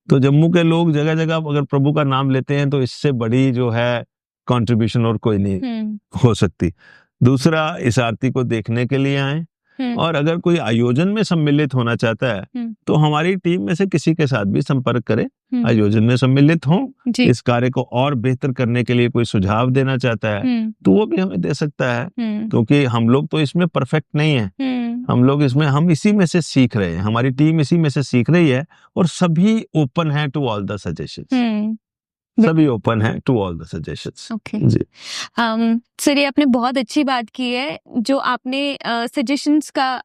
S3: तो जम्मू के लोग जगह जगह अगर प्रभु का नाम लेते हैं तो इससे बड़ी जो है कंट्रीब्यूशन और कोई नहीं हो सकती। दूसरा, इस आरती को देखने के लिए आए, और अगर कोई आयोजन में सम्मिलित होना चाहता है तो हमारी टीम में से किसी के साथ भी संपर्क करे, आयोजन में सम्मिलित हो, इस कार्य को और बेहतर करने के लिए कोई सुझाव देना चाहता है तो वो भी हमें दे सकता है, क्योंकि हम लोग तो इसमें परफेक्ट नहीं है। हम लोग इसमें, हम इसी में से सीख रहे हैं, हमारी टीम इसी में से सीख रही है, और सभी ओपन है टू ऑल द सजेशंस। सभी ओपन है टू ऑल द सजेशंस। जी।
S2: सर, ये आपने बहुत अच्छी बात की है, जो आपने सजेशंस का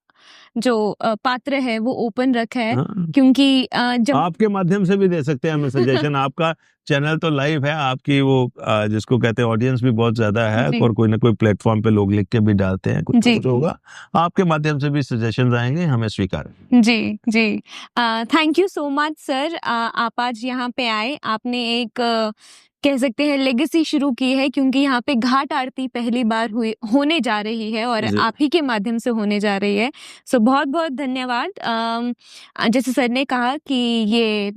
S2: जो पात्र है वो ओपन रखा है। क्योंकि जब
S3: आपके माध्यम से भी दे सकते हैं हमें सजेशन। आपका चैनल तो लाइव है, आपकी वो जिसको कहते हैं ऑडियंस भी बहुत ज्यादा है, और कोई ना कोई प्लेटफॉर्म पे लोग लिख के भी डालते हैं, कुछ होगा, आपके माध्यम से भी सजेशंस आएंगे, हमें स्वीकार।
S2: जी जी, thank you so much sir. आप आज यहाँ पे आए, आपने एक कह सकते हैं लेगेसी शुरू की है, क्योंकि यहाँ पे घाट आरती पहली बार होने जा रही है और आप ही के माध्यम से होने जा रही है। सो बहुत बहुत धन्यवाद। जैसे सर ने कहा कि ये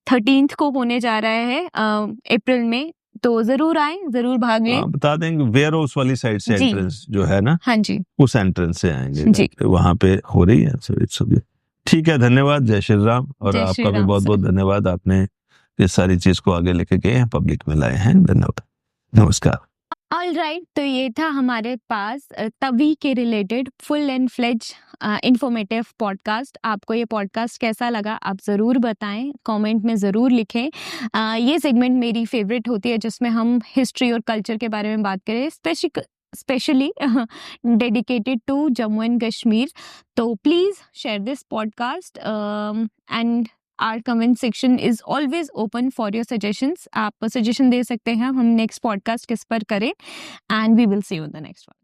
S2: 13th को होने जा रहा है अप्रैल में, तो जरूर आए, जरूर भाग लें।
S3: बता देंगे वेयर हाउस वाली साइड से एंट्रेंस जो है ना,
S2: हाँ जी,
S3: उस एंट्रेंस से आएंगे, वहां पे हो रही है। ठीक है, धन्यवाद। जय श्री राम। और आपका भी बहुत बहुत धन्यवाद, आपने ये सारी चीज को आगे लेके गए हैं, पब्लिक में लाए हैं। धन्यवाद, नमस्कार।
S2: ऑल राइट, तो ये था हमारे पास तवी के related full and fledge informative podcast. आपको ये पॉडकास्ट कैसा लगा आप ज़रूर बताएं, कमेंट में ज़रूर लिखें। ये सेगमेंट मेरी फेवरेट होती है, जिसमें हम हिस्ट्री और कल्चर के बारे में बात करें, specially dedicated to Jammu and Kashmir. तो please share this podcast and our comment section is always open for your suggestions. आप सजेशन दे सकते हैं हम नेक्स्ट पॉडकास्ट किस पर करें, and we will see you in the next one.